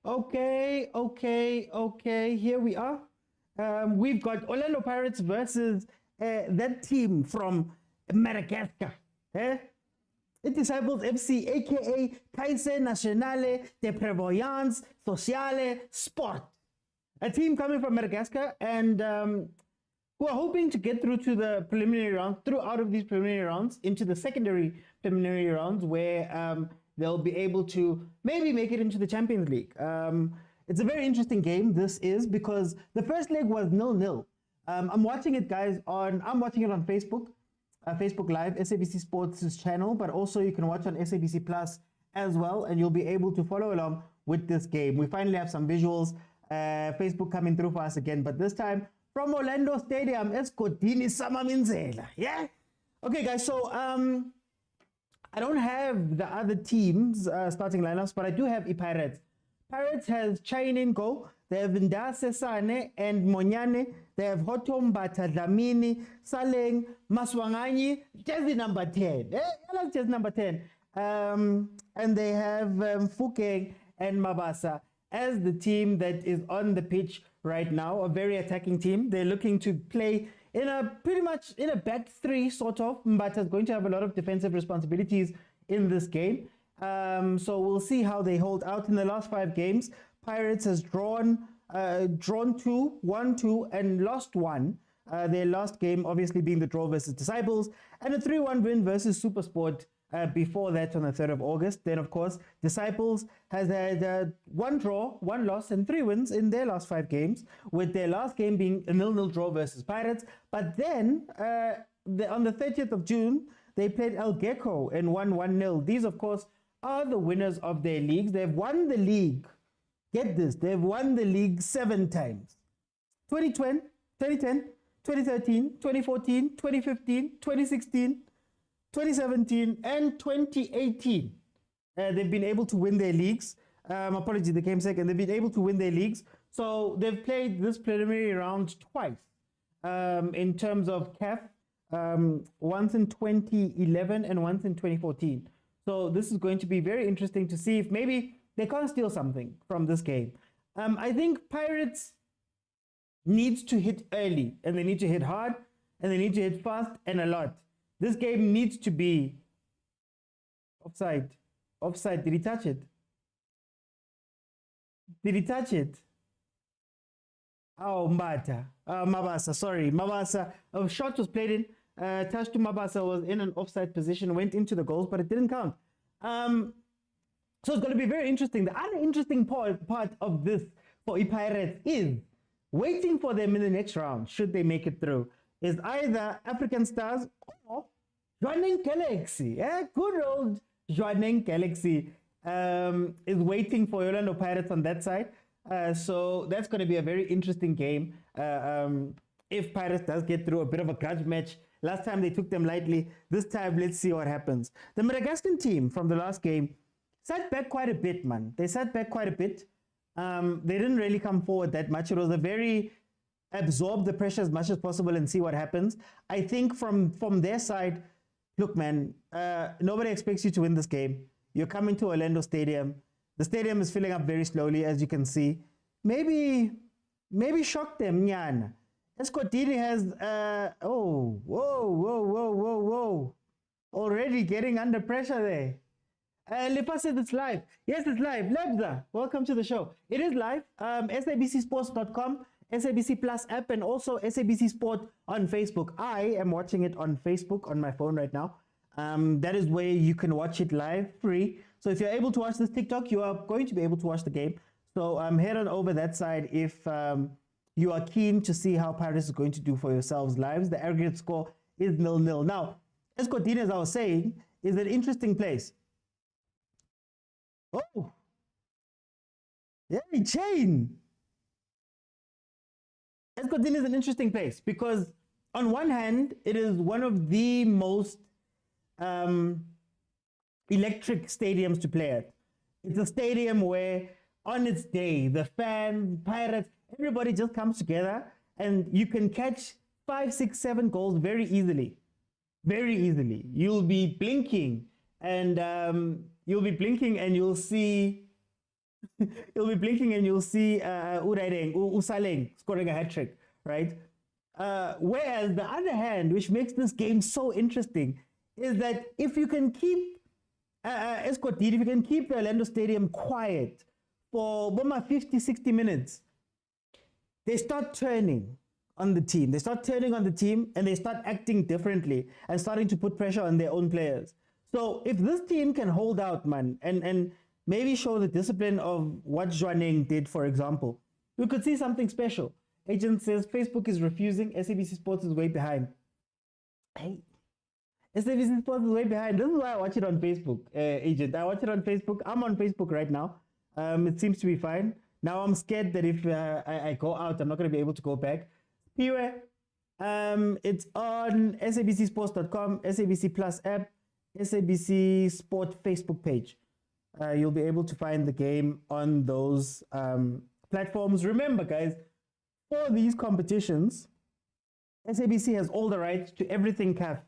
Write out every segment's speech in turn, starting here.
Okay. Here we are. We've got Orlando Pirates versus that team from Madagascar. Eh? Disciples FC, aka Kaizer Nationale de Prévoyance Sociale Sport. A team coming from Madagascar and who are hoping to get through to the preliminary rounds, out of these preliminary rounds into the secondary preliminary rounds where they'll be able to maybe make it into the Champions League. It's a very interesting game, this is, because the first leg was 0-0. I'm watching it, guys, I'm watching it on Facebook, Facebook Live, SABC Sports' channel, but also you can watch on SABC Plus as well, and you'll be able to follow along with this game. We finally have some visuals, Facebook coming through for us again, but this time from Orlando Stadium, Escotini Samaminzela. Yeah? Okay, guys, so I don't have the other teams starting lineups, but I do have Pirates. Pirates has Chain in goal. They have Ndase Sane and Monyane. They have Hotombata Dlamini, Saleng, Maswanganyi, jersey number 10. That's just number 10. And they have Fukeng and Mabasa as the team that is on the pitch right now, a very attacking team. They're looking to play in a pretty much in a back three, sort of. Mbata is going to have a lot of defensive responsibilities in this game. So we'll see how they hold out in the last 5 games. Pirates has drawn 2, won 2, and lost 1. Their last game obviously being the draw versus Disciples, and a 3-1 win versus Supersport before that on the 3rd of August. Then, of course, Disciples has had 1 draw, 1 loss, and 3 wins in their last 5 games, with their last game being a 0-0 draw versus Pirates. But then, on the 30th of June, they played El Gecko and won 1-0. These, of course, are the winners of their leagues. They've won the league. Get this, they've won the league 7 times. 2010, 2013, 2014, 2015, 2016, 2017, and 2018. They've been able to win their leagues. Apologies, they came second. They've been able to win their leagues. So they've played this preliminary round twice in terms of CAF, once in 2011 and once in 2014. So this is going to be very interesting to see if maybe they can't steal something from this game. I think Pirates needs to hit early, and they need to hit hard, and they need to hit fast and a lot. This game needs to be offside. Offside. Did he touch it? Did he touch it? Oh, Mabasa. Sorry, Mabasa. A shot was played in. Touch to Mabasa was in an offside position, went into the goals, but it didn't count. So it's going to be very interesting. The other interesting part of this for Pirates is waiting for them in the next round, should they make it through, is either African Stars or Jordaan Galaxy. Good old Jordaan Galaxy is waiting for Orlando Pirates on that side. So that's going to be a very interesting game. If Pirates does get through, a bit of a grudge match. Last time they took them lightly. This time, let's see what happens. The Madagascar team from the last game sat back quite a bit, man. They sat back quite a bit. They didn't really come forward that much. It was a very absorb the pressure as much as possible and see what happens. I think from their side, look, man, nobody expects you to win this game. You're coming to Orlando Stadium. The stadium is filling up very slowly, as you can see. Maybe shock them, Nyan. Escotini has, whoa. Already getting under pressure there. Lipa says it's live. Yes, it's live. Lebza, welcome to the show. It is live. SABCsports.com, SABC Plus app, and also SABC Sport on Facebook. I am watching it on Facebook on my phone right now. That is where you can watch it live, free. So if you're able to watch this TikTok, you are going to be able to watch the game. So head on over that side if you are keen to see how Paris is going to do for yourselves lives. The aggregate score is 0-0. Now, Escotini, as I was saying, is an interesting place. Oh, yeah, chain. Escotini is an interesting place because on one hand, it is one of the most electric stadiums to play at. It's a stadium where on its day, the fans, Pirates, everybody just comes together and you can catch 5, 6, 7 goals very easily. Very easily. You'll be blinking and you'll see You'll be blinking and you'll see Usaleng scoring a hat trick, right? Whereas the other hand, which makes this game so interesting, is that if you can keep if you can keep the Orlando Stadium quiet for 50, 60 minutes, they start turning on the team. They start turning on the team and they start acting differently and starting to put pressure on their own players. So if this team can hold out, man, and maybe show the discipline of what Jordaan did, for example, we could see something special. Agent says Facebook is refusing. SABC Sports is way behind. Hey, SABC Sports is way behind. This is why I watch it on Facebook, Agent. I watch it on Facebook. I'm on Facebook right now. It seems to be fine. Now I'm scared that if I go out, I'm not going to be able to go back. Anyway, it's on sabcsports.com, SABC Plus app, SABC Sport Facebook page. You'll be able to find the game on those platforms. Remember, guys, for these competitions, SABC has all the rights to everything CAF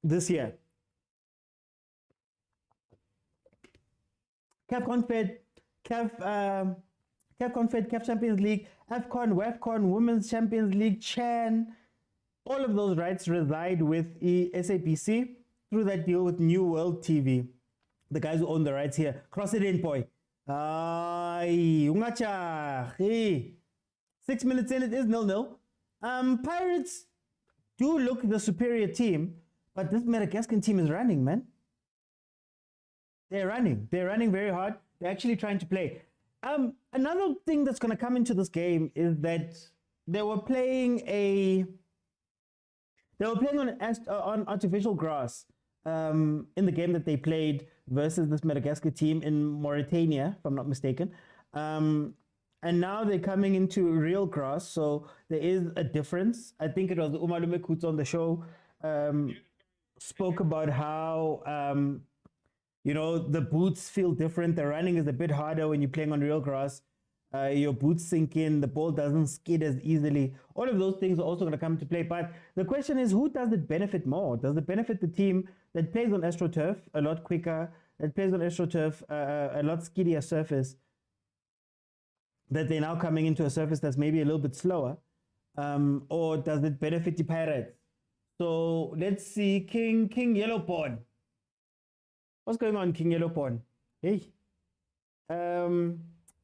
this year. CAF Confed, CAF Confed, CAF Champions League, AFCON, WAFCON, Women's Champions League, CHAN, all of those rights reside with SABC through that deal with New World TV. The guys who own the rights here. Cross it in, boy. 6 minutes in, it is 0-0. Pirates do look the superior team, but this Madagascan team is running, man. They're running very hard. They're actually trying to play. Another thing that's going to come into this game is that they were playing on artificial grass in the game that they played versus this Madagascar team in Mauritania, if I'm not mistaken. And now they're coming into real grass, so there is a difference. I think it was Umalume Kutz on the show spoke about how the boots feel different. The running is a bit harder when you're playing on real grass. Your boots sink in, the ball doesn't skid as easily. All of those things are also going to come to play. But the question is, who does it benefit more? Does it benefit the team that plays on AstroTurf a lot quicker, that plays on AstroTurf a lot skiddier surface, that they're now coming into a surface that's maybe a little bit slower? Or does it benefit the Pirates? So let's see, King Yellowpawn. What's going on, King Yellowpawn? Hey.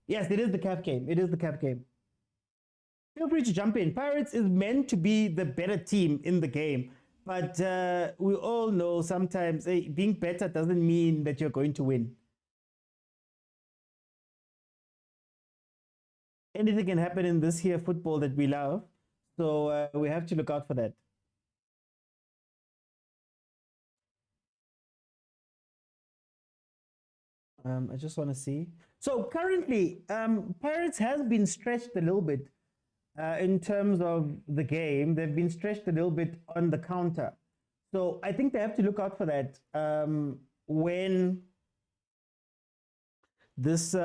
Yes, it is the CAF game. It is the CAF game. Feel free to jump in. Pirates is meant to be the better team in the game. But we all know sometimes being better doesn't mean that you're going to win. Anything can happen in this here football that we love. So we have to look out for that. I just want to see. So currently, Pirates has been stretched a little bit in terms of the game. They've been stretched a little bit on the counter. So I think they have to look out for that when this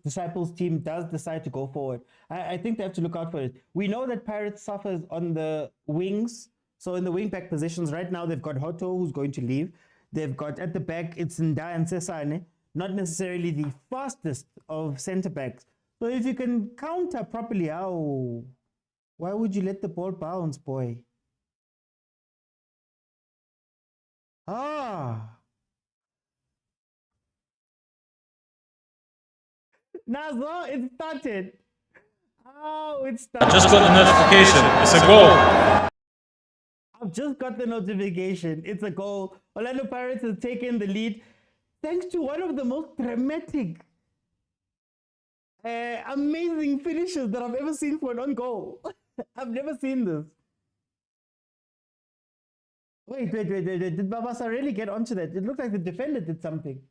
Disciples team does decide to go forward. I think they have to look out for it. We know that Pirates suffers on the wings. So in the wing back positions right now, they've got Hoto, who's going to leave. They've got at the back, it's Nda and Sesane. Not necessarily the fastest of center backs. So if you can counter properly, why would you let the ball bounce, boy? Nazo, it started. It started. I just got the notification. It's a goal. I've just got the notification. It's a goal. Orlando Pirates has taken the lead, thanks to one of the most dramatic, amazing finishes that I've ever seen for an on goal. I've never seen this. Wait. Did Babasa really get onto that? It looked like the defender did something.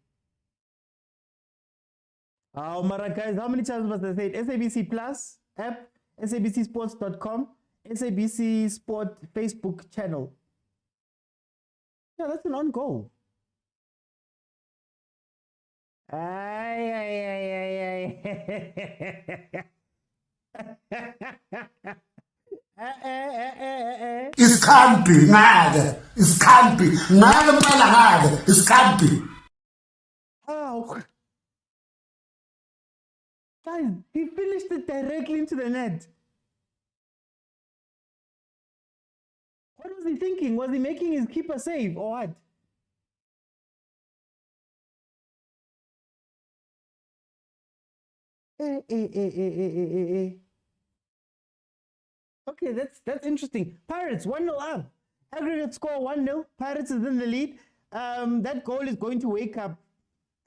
Oh, Mara, guys, how many times must I say it? SABC Plus app, sabcsports.com, SABC Sport Facebook channel. Yeah, that's an on goal. It can't be mad. It can't be. It can't be. Oh, Guys, he finished it directly into the net. What was he thinking? Was he making his keeper save or what? Okay, that's interesting. Pirates 1-0 up. Aggregate score 1-0. Pirates is in the lead. That goal is going to wake up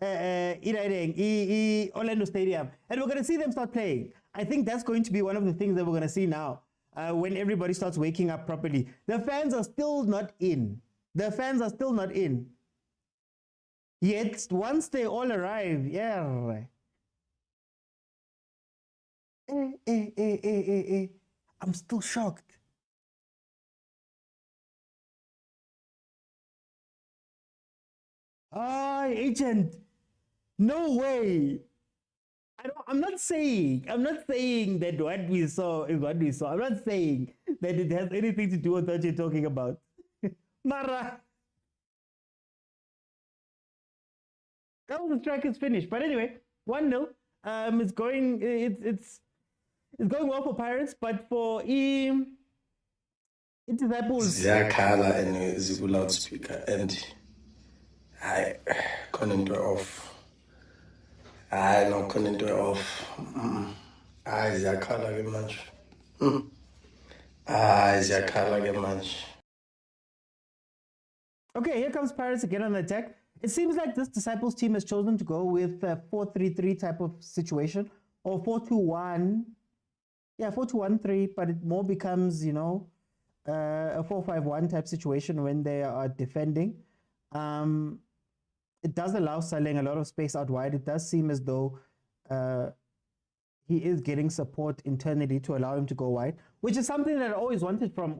Orlando Stadium. And we're going to see them start playing. I think that's going to be one of the things that we're going to see now when everybody starts waking up properly. The fans are still not in. The fans are still not in. Yet, once they all arrive, yeah. I'm still shocked. Oh, agent. No way. I'm not saying that what we saw is what we saw. I'm not saying that it has anything to do with what you're talking about. Mara. That was the strikers finish. But anyway, 1-0. It's going well for Pirates, but for Disciples. Ziyakhala and ziku loudspeaker and I couldn't off. I no couldn't off. I ziyakhala ke manje. Ziyakhala ke manje. Okay, here comes Pirates again on the attack. It seems like this Disciples team has chosen to go with a 4-3-3 type of situation, or 4-2-1. Yeah, 4-2-1-3, but it more becomes, a 4-5-1 type situation when they are defending. It does allow Saleng a lot of space out wide. It does seem as though he is getting support internally to allow him to go wide, which is something that I always wanted from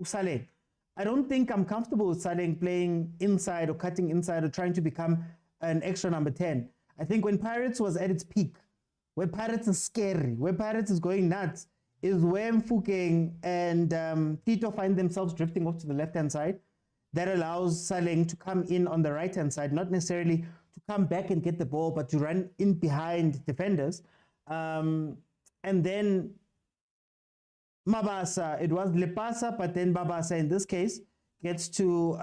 Saleng. I don't think I'm comfortable with Saleng playing inside or cutting inside or trying to become an extra number 10. I think when Pirates was at its peak, where Pirates is scary, where Pirates is going nuts, is where Mfukeng and Tito find themselves drifting off to the left-hand side. That allows Saleng to come in on the right-hand side, not necessarily to come back and get the ball, but to run in behind defenders. And then Mabasa, it was Lepasa, but then Babasa in this case gets to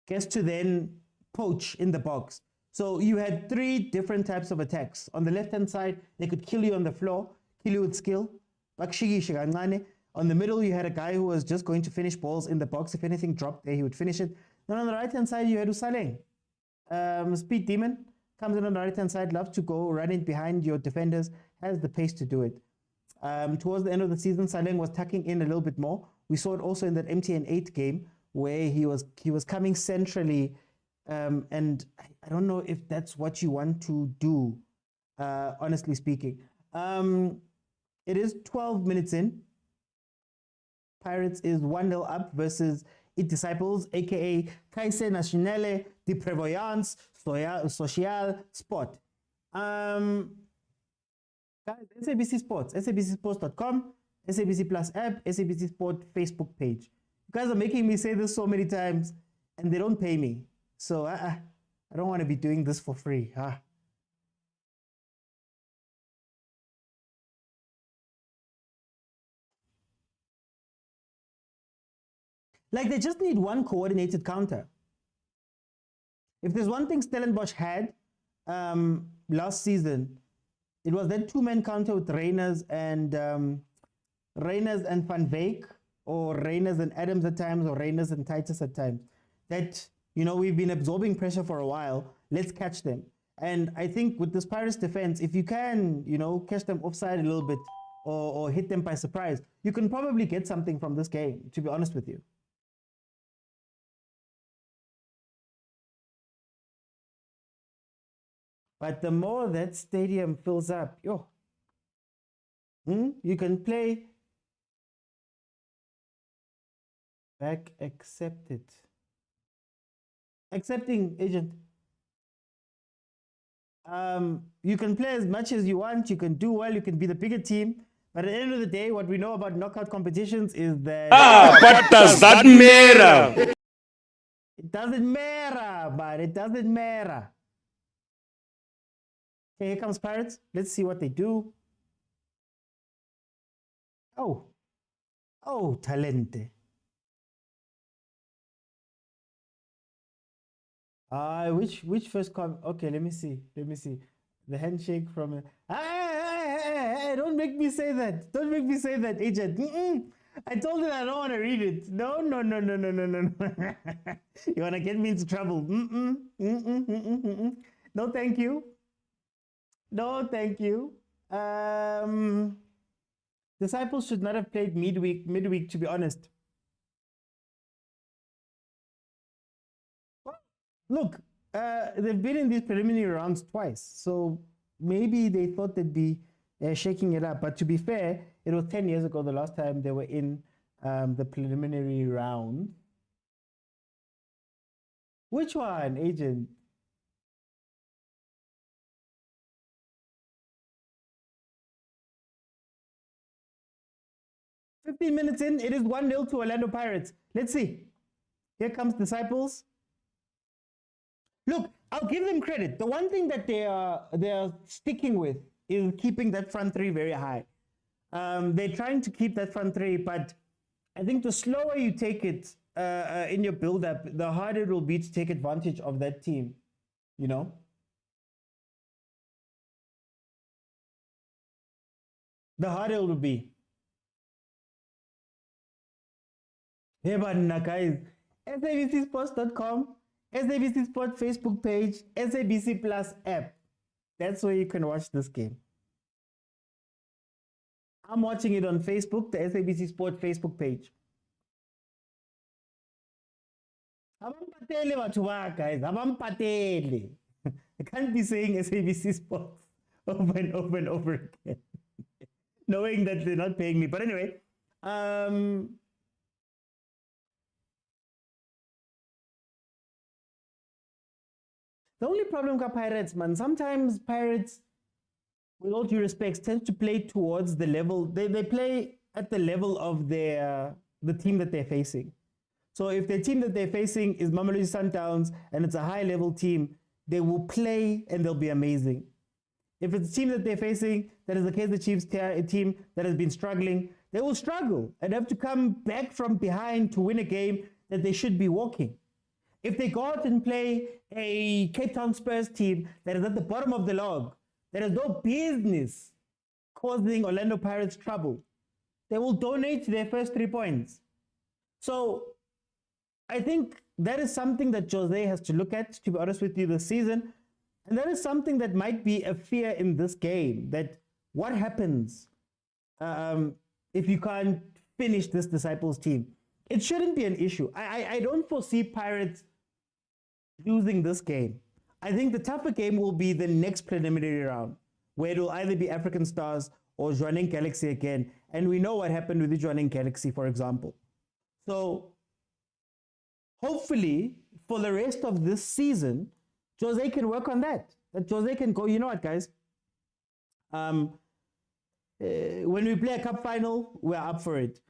then poach in the box. So you had three different types of attacks. On the left-hand side, they could kill you on the floor, kill you with skill. On the middle, you had a guy who was just going to finish balls in the box. If anything dropped there, he would finish it. Then on the right-hand side, you had Usaleng. Speed Demon comes in on the right-hand side, loves to go, run in behind your defenders, has the pace to do it. Towards the end of the season, Saleng was tucking in a little bit more. We saw it also in that MTN 8 game where he was coming centrally, and I don't know if that's what you want to do, honestly speaking. It is 12 minutes in. Pirates is 1-0 up versus Disciples, aka Kaizer Nationale de Prévoyance Social Sport. Guys, SABC Sports, sabcsports.com, SABC Plus app, SABC Sport Facebook page. You guys are making me say this so many times and they don't pay me. So I don't want to be doing this for free. Like, they just need one coordinated counter. If there's one thing Stellenbosch had last season, it was that two-man counter with Reyners and Van Wyk, or Reyners and Adams at times, or Reyners and Titus at times. That, we've been absorbing pressure for a while. Let's catch them. And I think with this Pirates defense, if you can, catch them offside a little bit or hit them by surprise, you can probably get something from this game, to be honest with you. But the more that stadium fills up, you can play back accepted. Accepting, agent. You can play as much as you want, you can do well, you can be the bigger team. But at the end of the day, what we know about knockout competitions is that... what does that matter? It doesn't matter, but it doesn't matter. Okay, here comes Pirates. Let's see what they do. Oh, talente. Which first come? Okay, let me see. The handshake from. Hey, don't make me say that. Don't make me say that, agent. I told you I don't want to read it. No. You want to get me into trouble? No, thank you. No, thank you. Disciples should not have played midweek, to be honest. Look, they've been in these preliminary rounds twice, so maybe they thought they'd be shaking it up. But to be fair, it was 10 years ago the last time they were in the preliminary round. Which one, agent? "15 minutes in, it is 1-0 to Orlando Pirates." Let's see. Here comes Disciples. Look, I'll give them credit. The one thing that they are sticking with is keeping that front three very high. They're trying to keep that front three, but I think the slower you take it in your build-up, the harder it will be to take advantage of that team, you know? The harder it will be. Hey, but guys, sabcsports.com, SABC Sport Facebook page, SABC Plus app. That's where you can watch this game. I'm watching it on Facebook, the SABC Sport Facebook page. Abampatele batho ba, guys. Abampatele. I can't be saying SABC Sports over and over again, knowing that they're not paying me. But anyway, the only problem with Pirates, man, sometimes Pirates, with all due respect, tend to play towards the level, they play at the level of the team that they're facing. So if the team that they're facing is Mamelodi Sundowns and it's a high-level team, they will play and they'll be amazing. If it's a team that they're facing that is the Kaizer Chiefs team that has been struggling, they will struggle and have to come back from behind to win a game that they should be walking. If they go out and play a Cape Town Spurs team that is at the bottom of the log, that has no business causing Orlando Pirates trouble, they will donate their first 3 points. So I think that is something that Jose has to look at, to be honest with you, this season. And that is something that might be a fear in this game, that what happens if you can't finish this Disciples team? It shouldn't be an issue. I don't foresee Pirates losing this game. I think the tougher game will be the next preliminary round, where it will either be African Stars or Jordaan Galaxy again. And we know what happened with the Jordaan Galaxy, for example. So hopefully, for the rest of this season, Jose can work on that. That Jose can go, you know what, guys? When we play a cup final, we're up for it.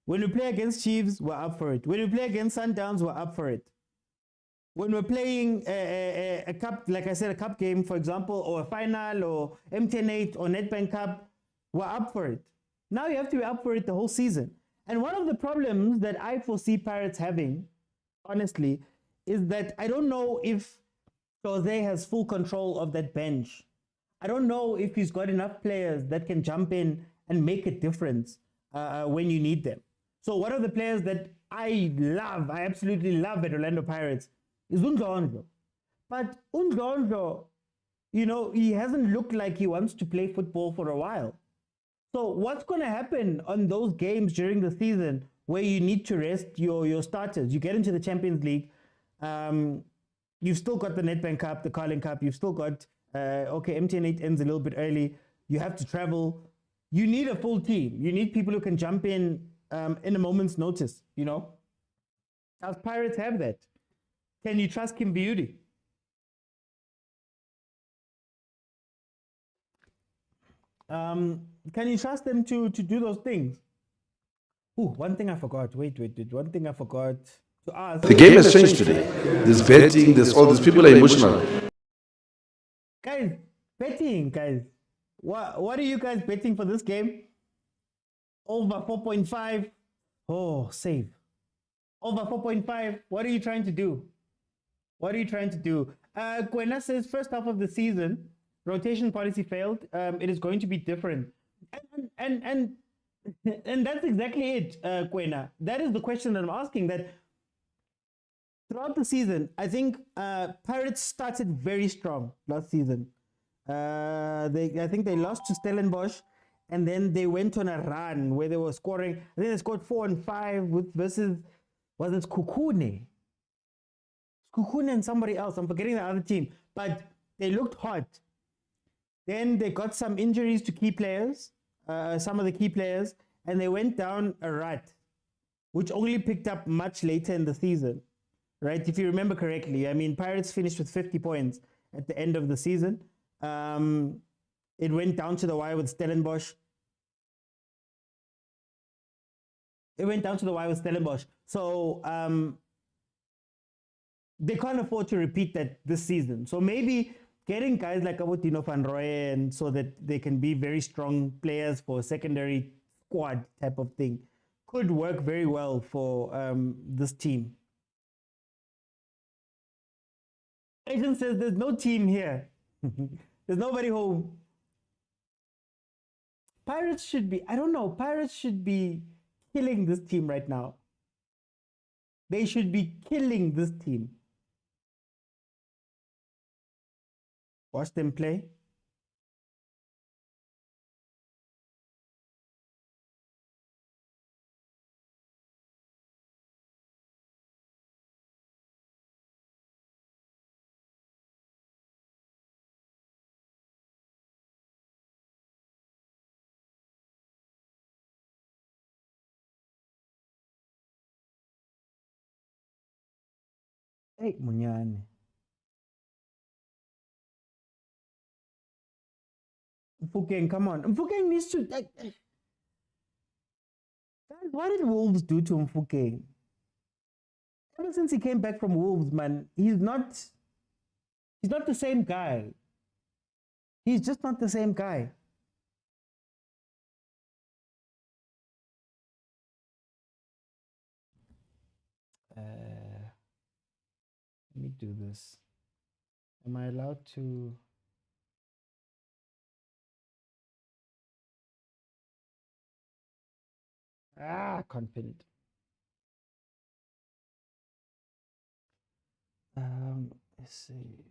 When we play against Chiefs, we're up for it. When we play against Sundowns, we're up for it. When we're playing a cup, like I said, a cup game, for example, or a final, or MTN8, or Nedbank Cup, we're up for it. Now you have to be up for it the whole season. And one of the problems that I foresee Pirates having, honestly, is that I don't know if Jose has full control of that bench. I don't know if he's got enough players that can jump in and make a difference when you need them. So one of the players that I absolutely love at Orlando Pirates is Undlondlo. But Undlondlo, you know, he hasn't looked like he wants to play football for a while. So what's going to happen on those games during the season where you need to rest your starters? You get into the Champions League, you've still got the Nedbank Cup, the Carling Cup, you've still got, MTN8 ends a little bit early, you have to travel. You need a full team. You need people who can jump in a moment's notice, you know? Does Pirates have that? Can you trust Kim Beauty? Can you trust them to do those things? Ooh, one thing I forgot. Wait. One thing I forgot to ask. The game has changed today. There's betting, there's all these people are emotional. Guys, betting, guys? What are you guys betting for this game? Over 4.5. Oh, save. Over 4.5. What are you trying to do? What are you trying to do? Kwena says first half of the season, rotation policy failed. It is going to be different. And that's exactly it, Kwena. That is the question that I'm asking. That throughout the season, I think Pirates started very strong last season. I think they lost to Stellenbosch, and then they went on a run where they were scoring. I think they scored 4 and 5 versus, was it Kukune? Kukune and somebody else. I'm forgetting the other team, but they looked hot. Then they got some injuries to key players, some of the key players, and they went down a rut, which only picked up much later in the season, right? If you remember correctly, I mean, Pirates finished with 50 points at the end of the season. It went down to the wire with Stellenbosch. So they can't afford to repeat that this season. So maybe getting guys like Abotino Van Rooyen so that they can be very strong players for a secondary squad type of thing could work very well for this team. Agent says there's no team here. There's nobody home. Pirates should be, I don't know, Pirates should be killing this team right now. They should be killing this team. Watch them play. Hey, Munyane. Mfukeng, come on. Mfukeng needs to... guys, what did Wolves do to Mfukeng? Ever since he came back from Wolves, man, he's not the same guy. He's just not the same guy. Let me do this. Am I allowed to? I can't pin it. Let's see.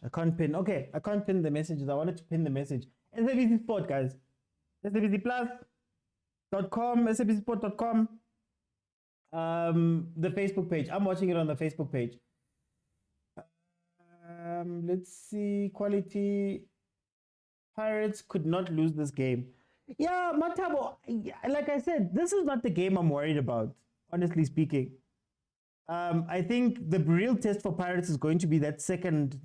I can't pin. Okay, I can't pin the messages. I wanted to pin the message. SABC Sport, guys. SABCplus.com, SABCsport.com. The Facebook page. I'm watching it on the Facebook page. Let's see. Quality. Pirates could not lose this game. Yeah, Matabo, like I said, this is not the game I'm worried about, honestly speaking. I think the real test for Pirates is going to be that second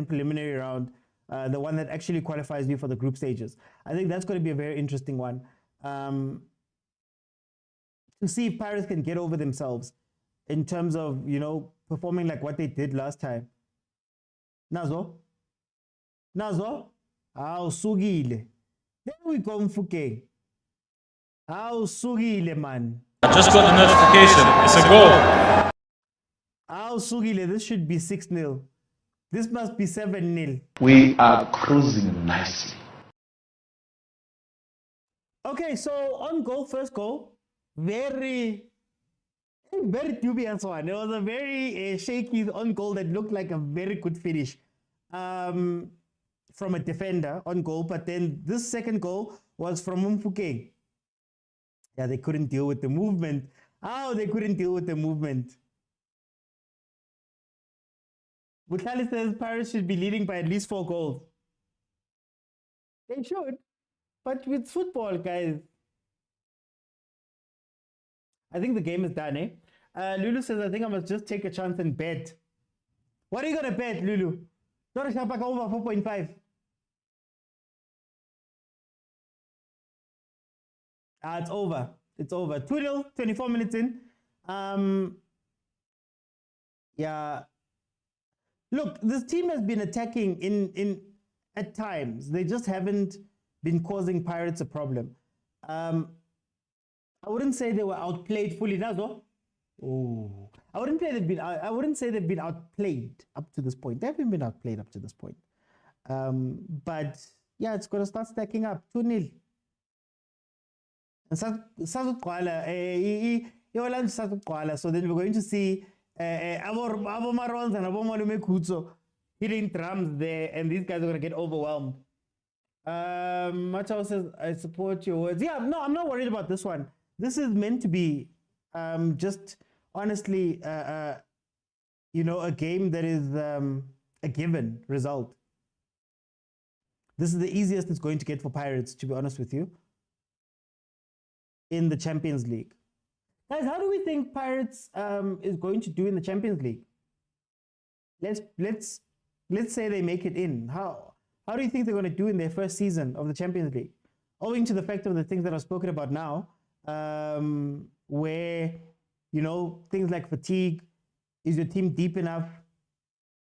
preliminary round, the one that actually qualifies you for the group stages. I think that's going to be a very interesting one, to see if Pirates can get over themselves in terms of, you know, performing like what they did last time. Nazo, how sugile. There we go, Mfukeng. How sugile, man. I just got the notification. It's a goal. How sugile. This should be 6-0. This must be 7-0. We are cruising nicely. Okay, so on goal, first goal, very dubious one. It was a very shaky on goal that looked like a very good finish from a defender on goal. But then this second goal was from Mfukeng. Yeah, they couldn't deal with the movement. How they couldn't deal with the movement. Butlali says Paris should be leading by at least 4 goals. They should. But with football, guys, I think the game is done, eh? Lulu says, I think I must just take a chance and bet. What are you going to bet, Lulu? Dorashapaka over 4.5. It's over. It's over. 2-0, 24 minutes in. Yeah. Look, this team has been attacking in at times. They just haven't been causing Pirates a problem. I wouldn't say they were outplayed fully. Nazo. Oh, I wouldn't say they've been outplayed up to this point. They haven't been outplayed up to this point. But yeah, it's going to start stacking up. 2-0. And so then we're going to see Abo Marons and Abo Malume Kutso hitting drums there, and these guys are going to get overwhelmed. Machao says, I support your words. Yeah, no, I'm not worried about this one. This is meant to be just honestly, a game that is a given result. This is the easiest it's going to get for Pirates, to be honest with you, in the Champions League. Guys, how do we think Pirates is going to do in the Champions League? Let's say they make it in. How do you think they're going to do in their first season of the Champions League? Owing to the fact of the things that I've spoken about now, where, things like fatigue, is your team deep enough?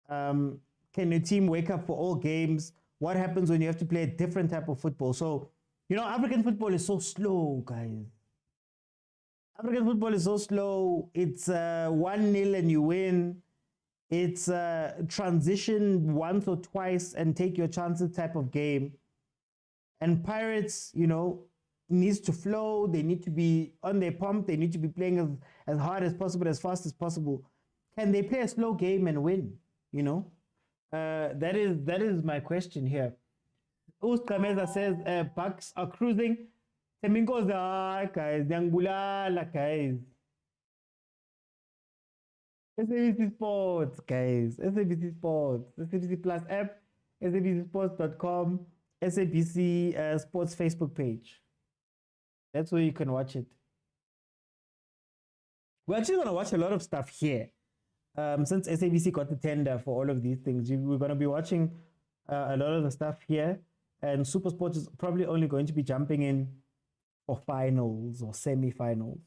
Can your team wake up for all games? What happens when you have to play a different type of football? So, African football is so slow, guys. African football is so slow. It's 1-0 and you win. It's transition once or twice and take your chances type of game. And Pirates, needs to flow. They need to be on their pump. They need to be playing as hard as possible, as fast as possible. Can they play a slow game and win? That is my question here. Kameza says Bucks are cruising. Temingoza, guys. Nyangulala, guys. SABC Sports, guys. SABC Sports. SABC Plus app. SABCsports.com. SABC Sports Facebook page. That's where you can watch it. We're actually going to watch a lot of stuff here. Since SABC got the tender for all of these things, we're going to be watching a lot of the stuff here. And Supersport is probably only going to be jumping in for finals or semi-finals.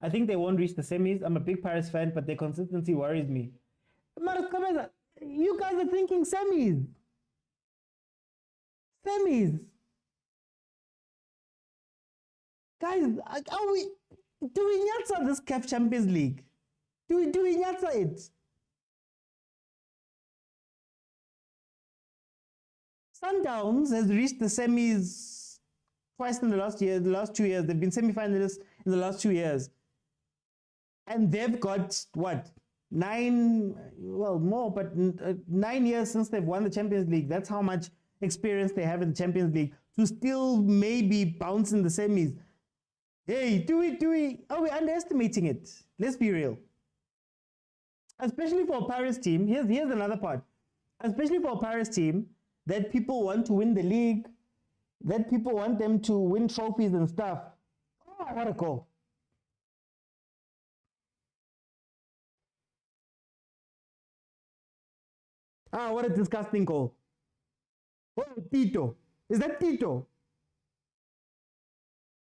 I think they won't reach the semis. I'm a big Pirates fan, but their consistency worries me. You guys are thinking semis. Semis. Guys, are we doing Nyatsa this CAF Champions League? Do we Nyatsa it? Sundowns has reached the semis twice in the last 2 years. They've been semi-finalists in the last 2 years. And they've got, 9 years since they've won the Champions League. That's how much experience they have in the Champions League. To still maybe bounce in the semis. Hey, are we underestimating it? Let's be real. Especially for a Paris team, here's another part. Especially for a Paris team, that people want to win the league, that people want them to win trophies and stuff. Oh, what a goal. What a disgusting goal. Oh, Tito. Is that Tito?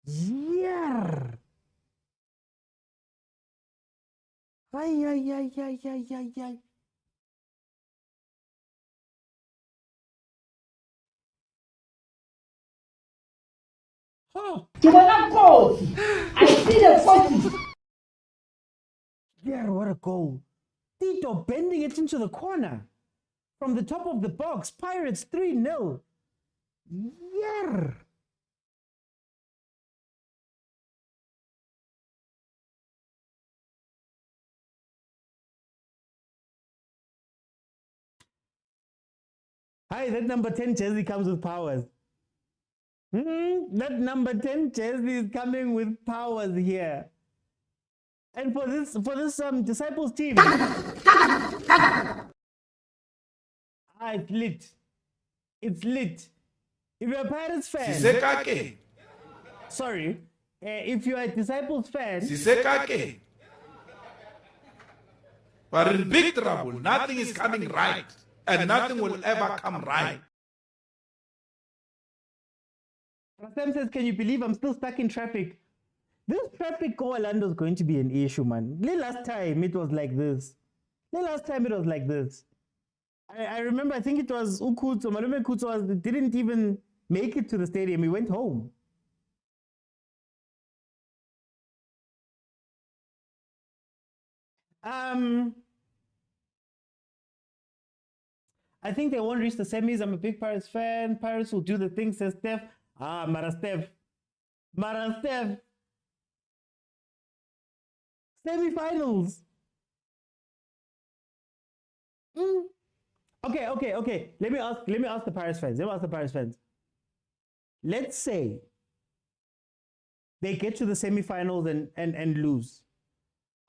Yeah. Ay. Oh. I see the 40. Yeah, what a goal. Tito bending it into the corner. From the top of the box. Pirates 3-0. Yeah. Hi, that number 10 jersey comes with powers. That number 10 jersey is coming with powers here. And for this Disciples team. It's lit. It's lit. If you're a Pirates fan. Sorry. If you're a Disciples fan. But in big trouble, nothing is coming right. And nothing will ever come right. Sam says, can you believe I'm still stuck in traffic? This traffic go Orlando is going to be an issue, man. The last time it was like this. I remember, I think it was Ukutso, Malume Kutso didn't even make it to the stadium. He went home. I think they won't reach the semis. I'm a big Pirates fan. Pirates will do the thing, says Steph. Mara Steph. Semi-finals. Okay. Let me ask the Pirates fans. Let's say they get to the semi-finals and lose.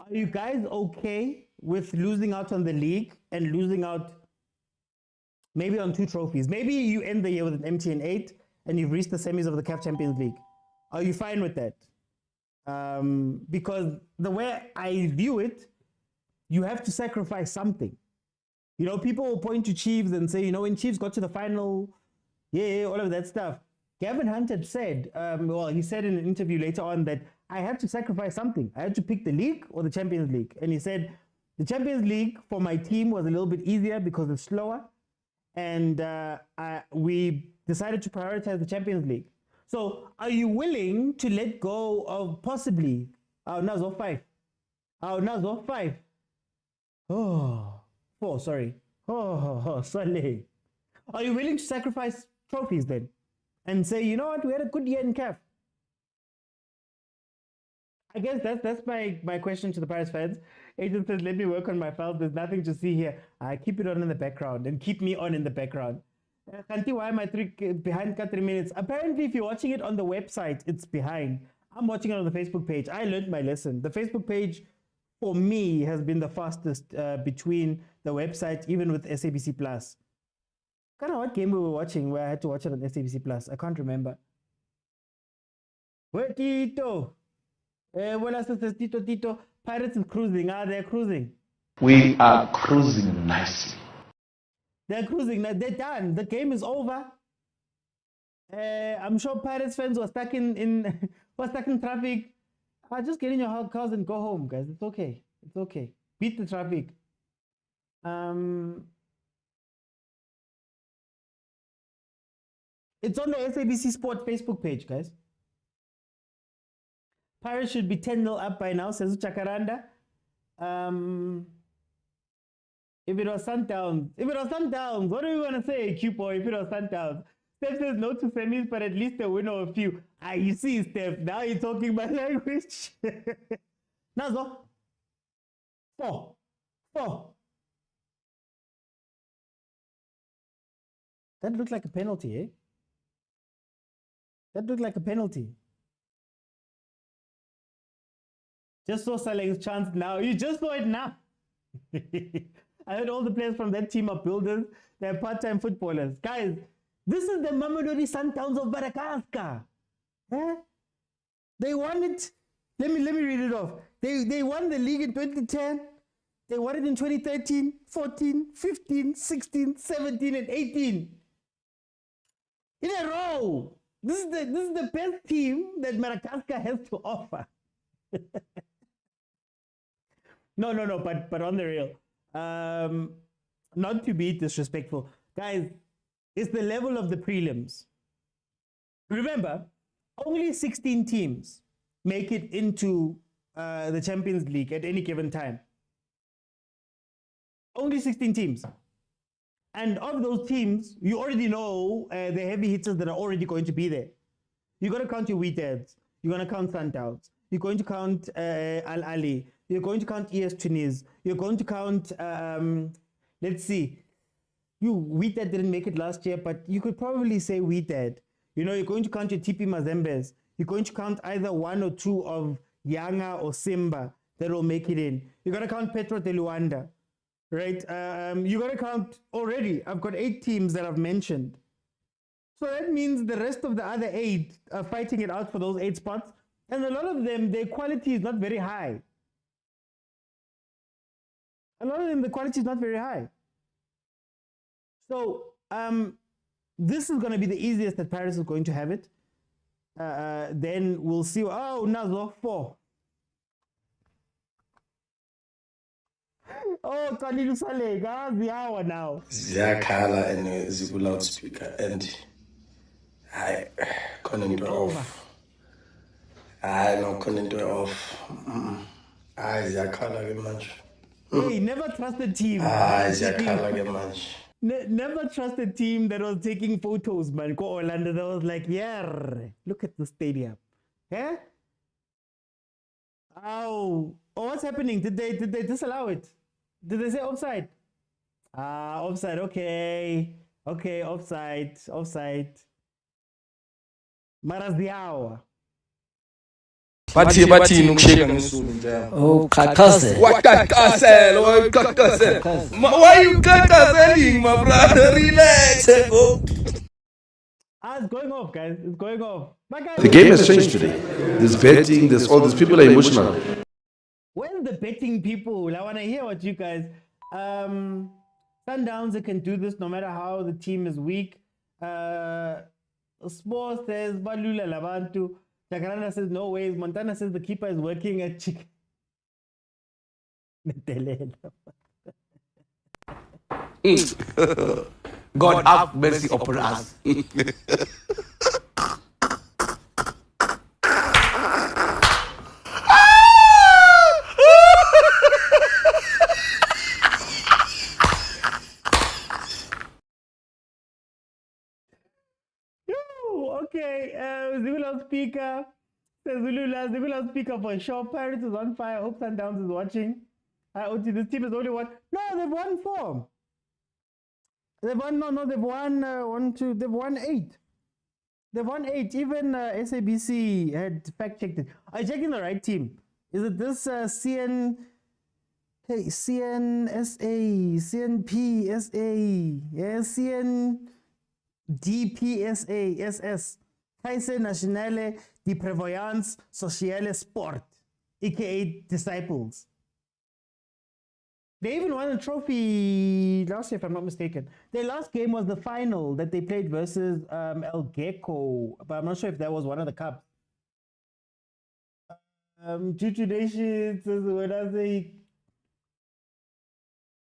Are you guys okay with losing out on the league and losing out maybe on 2 trophies? Maybe you end the year with an MTN 8 and you've reached the semis of the CAF Champions League. Are you fine with that? Because the way I view it, you have to sacrifice something. You know, people will point to Chiefs and say, you know, when Chiefs got to the final, all of that stuff. Gavin Hunter said, he said in an interview later on that I had to sacrifice something. I had to pick the league or the Champions League. And he said, the Champions League for my team was a little bit easier because it's slower. And we decided to prioritize the Champions League. So are you willing to let go of possibly Nazo 5? Nazo 5. Oh, 4, sorry. Saleh. Are you willing to sacrifice trophies then? And say, you know what, we had a good year in CAF. I guess that's my question to the Paris fans. Agent says, let me work on my files. There's nothing to see here. I keep it on in the background and keep me on in the background. Khanti, why am I behind 3 minutes? Apparently, if you're watching it on the website, it's behind. I'm watching it on the Facebook page. I learned my lesson. The Facebook page, for me, has been the fastest between the website, even with SABC Plus. I don't know what game we were watching where I had to watch it on SABC Plus. I can't remember. Where Tito? Tito. Pirates is cruising. They're cruising. We are cruising nicely. They're cruising. They're done. The game is over. I'm sure Pirates fans were stuck in traffic. Just get in your cars and go home, guys. It's okay. Beat the traffic. It's on the SABC Sport Facebook page, guys. Pirates should be 10-0 up by now, says Chakaranda. If it was Sundowns, what do we want to say, Q-Boy, if it was Sundowns? Steph says no to semis, but at least a win or a few. You see, Steph, now you're talking my language. Nazo. 4. That looked like a penalty, eh? That looked like a penalty. Just saw Saleh's chance now. You just saw it now. I heard all the players from that team are builders. They're part-time footballers. Guys, this is the Mamelodi Sundowns of Madagascar. Eh? They won it. Let me read it off. They won the league in 2010. They won it in 2013, 14, 15, 16, 17, and 18. In a row. This is the best team that Madagascar has to offer. No, but on the real, not to be disrespectful, guys, it's the level of the prelims. Remember, only 16 teams make it into the Champions League at any given time. Only 16 teams. And of those teams, you already know the heavy hitters that are already going to be there. You're going to count your Wheatheads. You're going to count Sundowns. You're going to count Ahly. You're going to count ES Tunis. You're going to count, let's see. Wheathead didn't make it last year, but you could probably say Wheathead. You know, you're going to count your TP Mazembes. You're going to count either 1 or 2 of Yanga or Simba that will make it in. You're going to count Petro de Luanda. Right? You're going to count already. I've got 8 teams that I've mentioned. So that means the rest of the other 8 are fighting it out for those 8 spots. And a lot of them, their quality is not very high. The quality is not very high. So this is going to be the easiest that Paris is going to have it. then we'll see. Oh, Nazo 4. Oh, Kalilu Salega, the hour now. Ziyakhala and ziku loudspeaker and I couldn't do it off. I no couldn't do it off. I ziyakhala ke manje. Hey, never trust the team. Ziyakhala ke manje. Never trust a team that was taking photos, man. Go Orlando, that was like, yeah, look at the stadium. Yeah? Oh, what's happening? Did they disallow it? Did they say offside? Offside, okay. Okay, offside. Maraziawa. bathi ukusheka ngesulu njalo. Oh, kakase. Kakase. Why you kakaseling, my brother? Relax. Go. It's going off, guys. It's going off. But guys, The game has changed today. There's betting, there's all these people are emotional. where's the betting people? I want to hear what you guys. Sundowns, they can do this no matter how the team is weak. Sports says Balula Labantu. Jacaranda says no ways. Montana says the keeper is working at Chicken. God have mercy upon us. Okay, Zulu speaker says Zulu speaker for sure. Paris is on fire. Hope Sundowns is watching. This team is only one. No, they've won 4. They've won they've won 1, 2. They've won 8. They've won 8. Even SABC had fact checked it. Are you checking the right team? Is it this CNSA, CNPSA, yeah, CNDPSA, SS, Kaizer Nationale de Prévoyance Sociale Sport, aka Disciples. They even won a trophy last year, if I'm not mistaken. Their last game was the final that they played versus El Gecko, but I'm not sure if that was one of the cups. Chuchu Nation says, when I say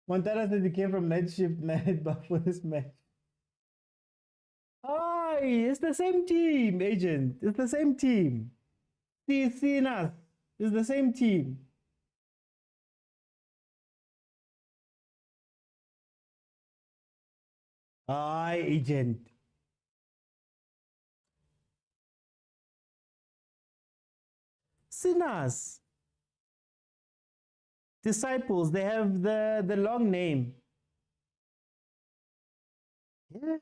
Montana says he came from night shift night but for this match. Hi, it's the same team, agent. It's the same team. See us. It's the same team. Hi, agent. Sinners. Disciples, they have the long name. Yeah.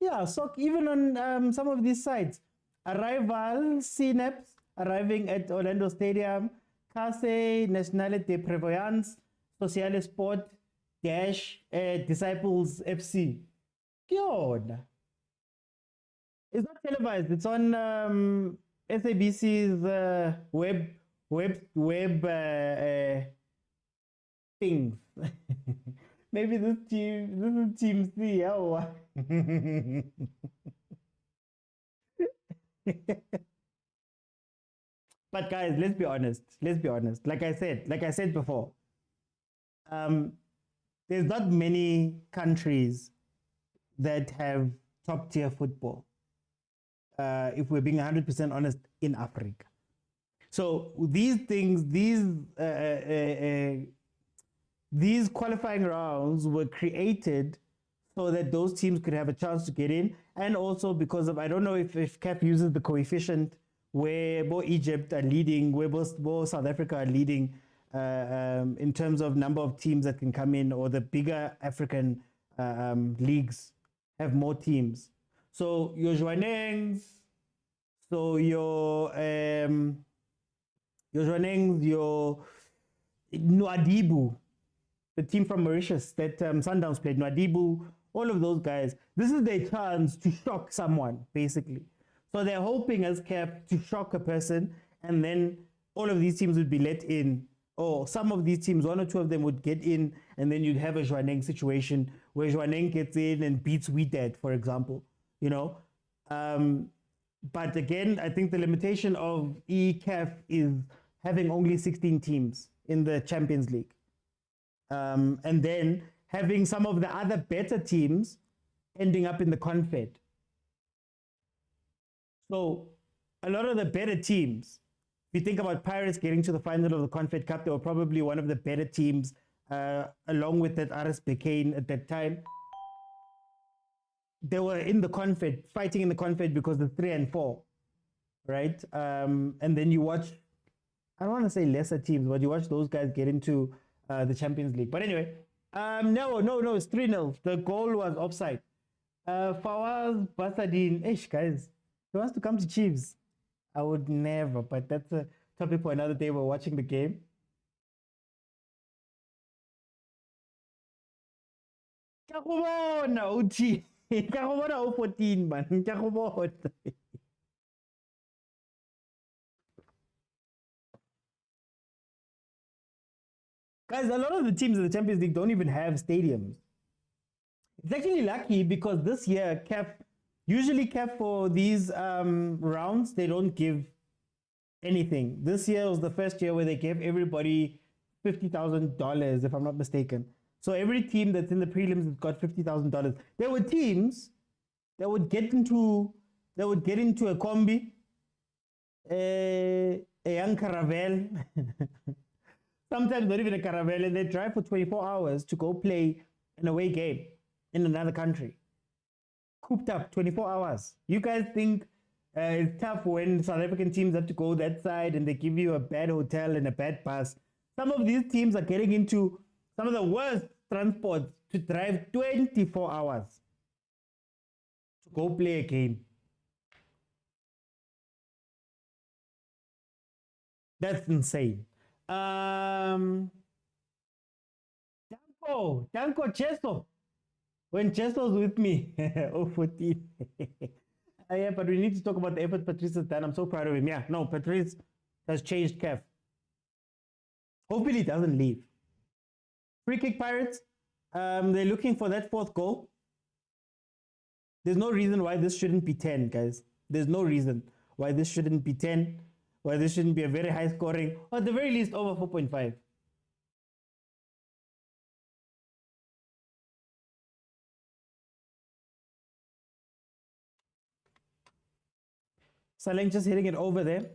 Yeah, so even on some of these sites, Arrival, Synapse, arriving at Orlando Stadium, Case Nationale de Prévoyance, Sociale Sport, Dash, Disciples FC. Good. It's not televised. It's on SABC's web things. Maybe this is Team C. Oh. But guys, let's be honest. Like I said before, there's not many countries that have top tier football. If we're being 100% honest, in Africa. So these things, these qualifying rounds were created so that those teams could have a chance to get in, and also because of, I don't know if CAF uses the coefficient where both Egypt are leading, where both South Africa are leading in terms of number of teams that can come in, or the bigger African leagues have more teams. So your Jwanengs, your Nwadibu, the team from Mauritius that Sundowns played, Nwadibu, all of those guys, this is their chance to shock someone, basically. So they're hoping as CAF to shock a person and then all of these teams would be let in, or some of these teams, one or two of them would get in, and then you'd have a Jordaan situation where Jordaan gets in and beats Wydad, for example, you know. But again, I think the limitation of CAF is having only 16 teams in the Champions League. And then having some of the other better teams ending up in the Confed. So a lot of the better teams, if you think about Pirates getting to the final of the Confed Cup, they were probably one of the better teams, along with that RS Bekane at that time. They were in the Confed, fighting in the Confed because the 3 and 4, right? And then you watch, I don't want to say lesser teams, but you watch those guys get into the Champions League. But anyway, no, it's 3-0. The goal was offside. Fawaz Basadin, guys, he wants to come to Chiefs. I would never, but that's a topic for another day. We're watching the game. Uchi. 14, man. Guys, a lot of the teams in the Champions League don't even have stadiums. It's actually lucky because this year, usually CAF for these rounds, they don't give anything. This year was the first year where they gave everybody $50,000, if I'm not mistaken. So every team that's in the prelims has got $50,000. There were teams that would get into a combi, a young caravel, sometimes not even a caravel, and they drive for 24 hours to go play an away game in another country. Cooped up 24 hours. You guys think it's tough when South African teams have to go that side and they give you a bad hotel and a bad bus. Some of these teams are getting into some of the worst transports to drive 24 hours to go play a game. That's insane. Danko Cheso. When Cheso's with me, 14. Yeah, but we need to talk about the effort Patrice has done. I'm so proud of him. Yeah, no, Patrice has changed CAF. Hopefully he doesn't leave. Free kick Pirates. They're looking for that 4th goal. There's no reason why this shouldn't be 10, guys. There's no reason why this shouldn't be 10, why this shouldn't be a very high scoring, or at the very least over 4.5. Saleng just hitting it over there.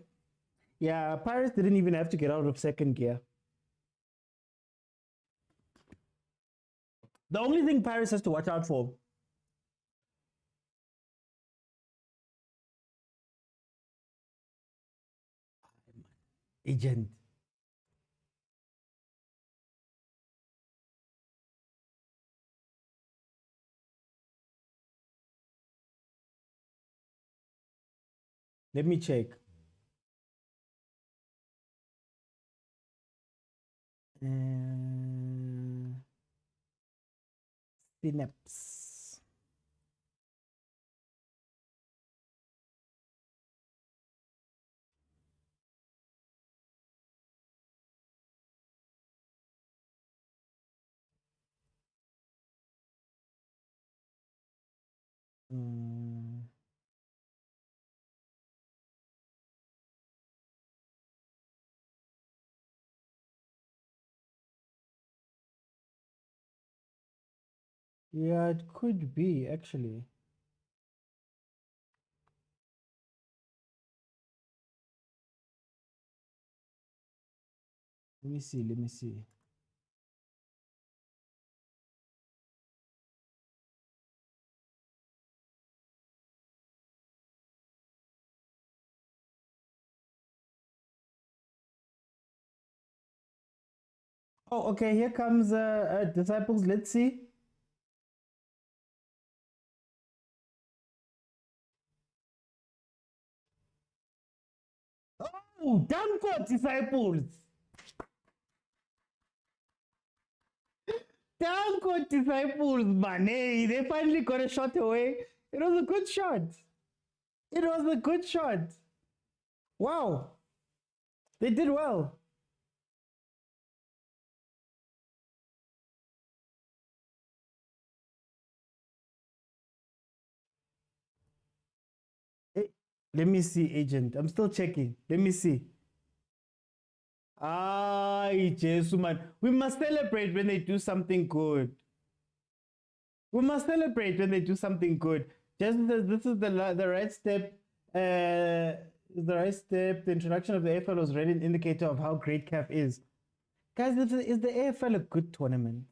Yeah, Pirates didn't even have to get out of second gear. The only thing Pirates has to watch out for agent. Let me check. Synapse. Yeah, it could be actually. Let me see. Oh, okay, here comes Disciples. Let's see. Oh, Danko Disciples. Danko Disciples, man. Hey, they finally got a shot away. It was a good shot. It was a good shot. Wow. They did well. Let me see, agent. I'm still checking. Let me see. Jesus, man. We must celebrate when they do something good. We must celebrate when they do something good. Just as this is the right step. The right step. The introduction of the AFL was already an indicator of how great CAF is. Guys, is the AFL a good tournament?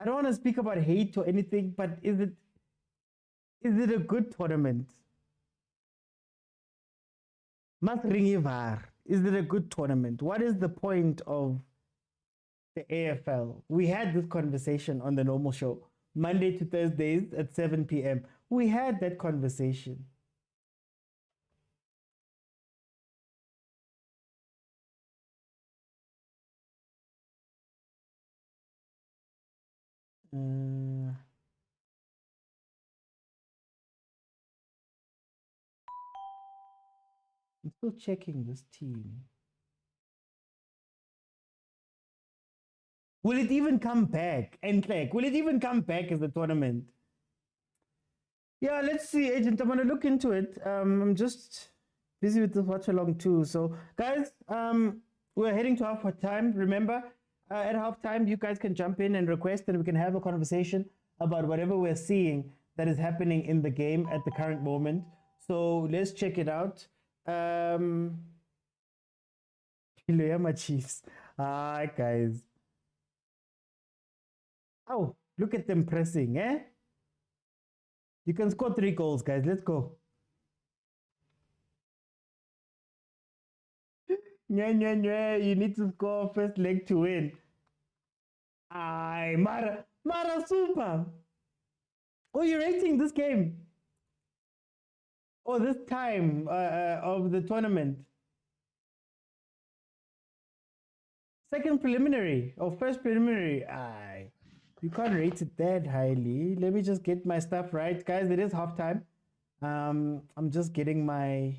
I don't want to speak about hate or anything, but is it a good tournament? Is it a good tournament? What is the point of the AFL? We had this conversation on the normal show, Monday to Thursdays at 7 p.m. We had that conversation. I'm still checking this team. Will it even come back? And like, will it even come back as a tournament? Yeah, let's see, agent. I'm gonna look into it. I'm just busy with the Watchalong too. So, guys, we're heading to half time. Remember, at halftime, you guys can jump in and request, and we can have a conversation about whatever we're seeing that is happening in the game at the current moment. So let's check it out. Chiefs. Hi, guys. Oh, look at them pressing, eh? You can score 3 goals, guys. Let's go. You need to score first leg to win. Aye, Mara super. Oh, you're rating this game? Oh, this time of the tournament. Second preliminary or first preliminary. Aye. You can't rate it that highly. Let me just get my stuff right. Guys, it is halftime. I'm just getting my...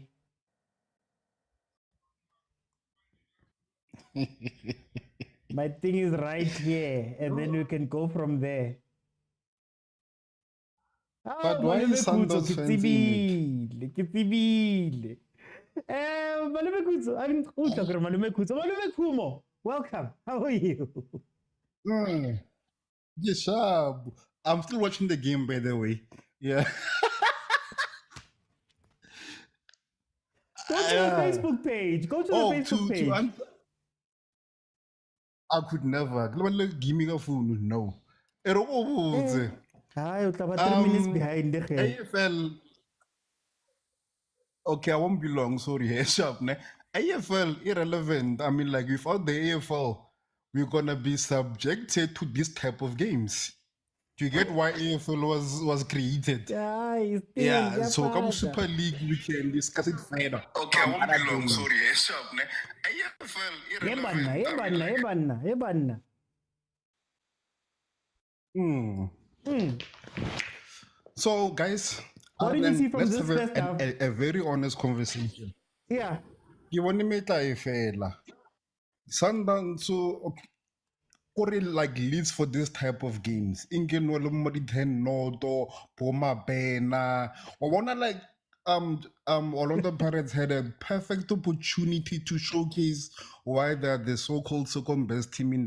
my thing is right here. And then we can go from there. But why is Sundowns fancy? Welcome. How are you? Yes, I'm still watching the game, by the way. Yeah. Go to the Facebook page. Go to the Facebook page. I could never. Global gaming a phone, no. Hi, 3 minutes behind the head. AFL. Okay, I won't be long. Sorry, hey, sharp. Ne? AFL irrelevant. I mean, like without the AFL, we're gonna be subjected to this type of games. Do you get why AFL was created? Yeah. So come Super League, we can discuss it further. Okay, I won't be long. Sorry, hey, sharp. Ne? AFL irrelevant. So, guys, what did you see from this first half? A very honest conversation. Yeah. You want to make a fella. Sundowns so like leads for this type of games. Ingen wala ten noto, poma bena. I wanna like Orlando Pirates had a perfect opportunity to showcase why they're the so-called second best team in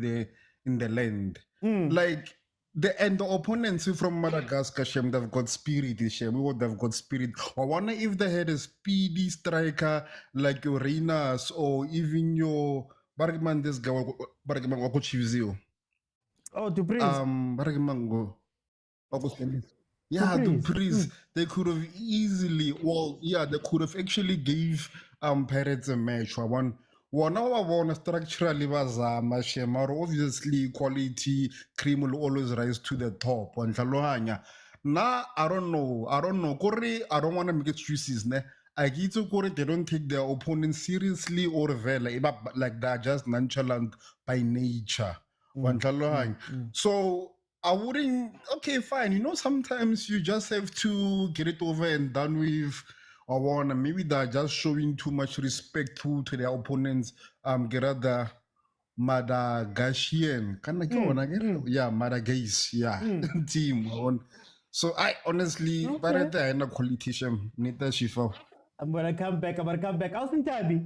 the land. Like the opponents from Madagascar, Shem, they've got spirit, Shem. They've got spirit. I wonder if they had a speedy striker like your Reynas or even your Bargman, this guy, Bargman Wako Chivzio. Oh, Dupreez. Bargman go. Yeah, Dupreez. They could have easily, they could have actually gave Pirates a match. Now I want structurally obviously quality cream will always rise to the top. Now I don't know. Kore, I don't want to make excuses. Ne? I get to Kore, they don't take their opponent seriously or like they're just nonchalant by nature. So I wouldn't. Okay, fine. Sometimes you just have to get it over and done with. I want maybe they're just showing too much respect to their opponents. Gerada Madagashian. Yeah, Madagas, yeah. Team. So I honestly, but I am a politician. Nita Shifa. I'm gonna come back. Austin Tabi.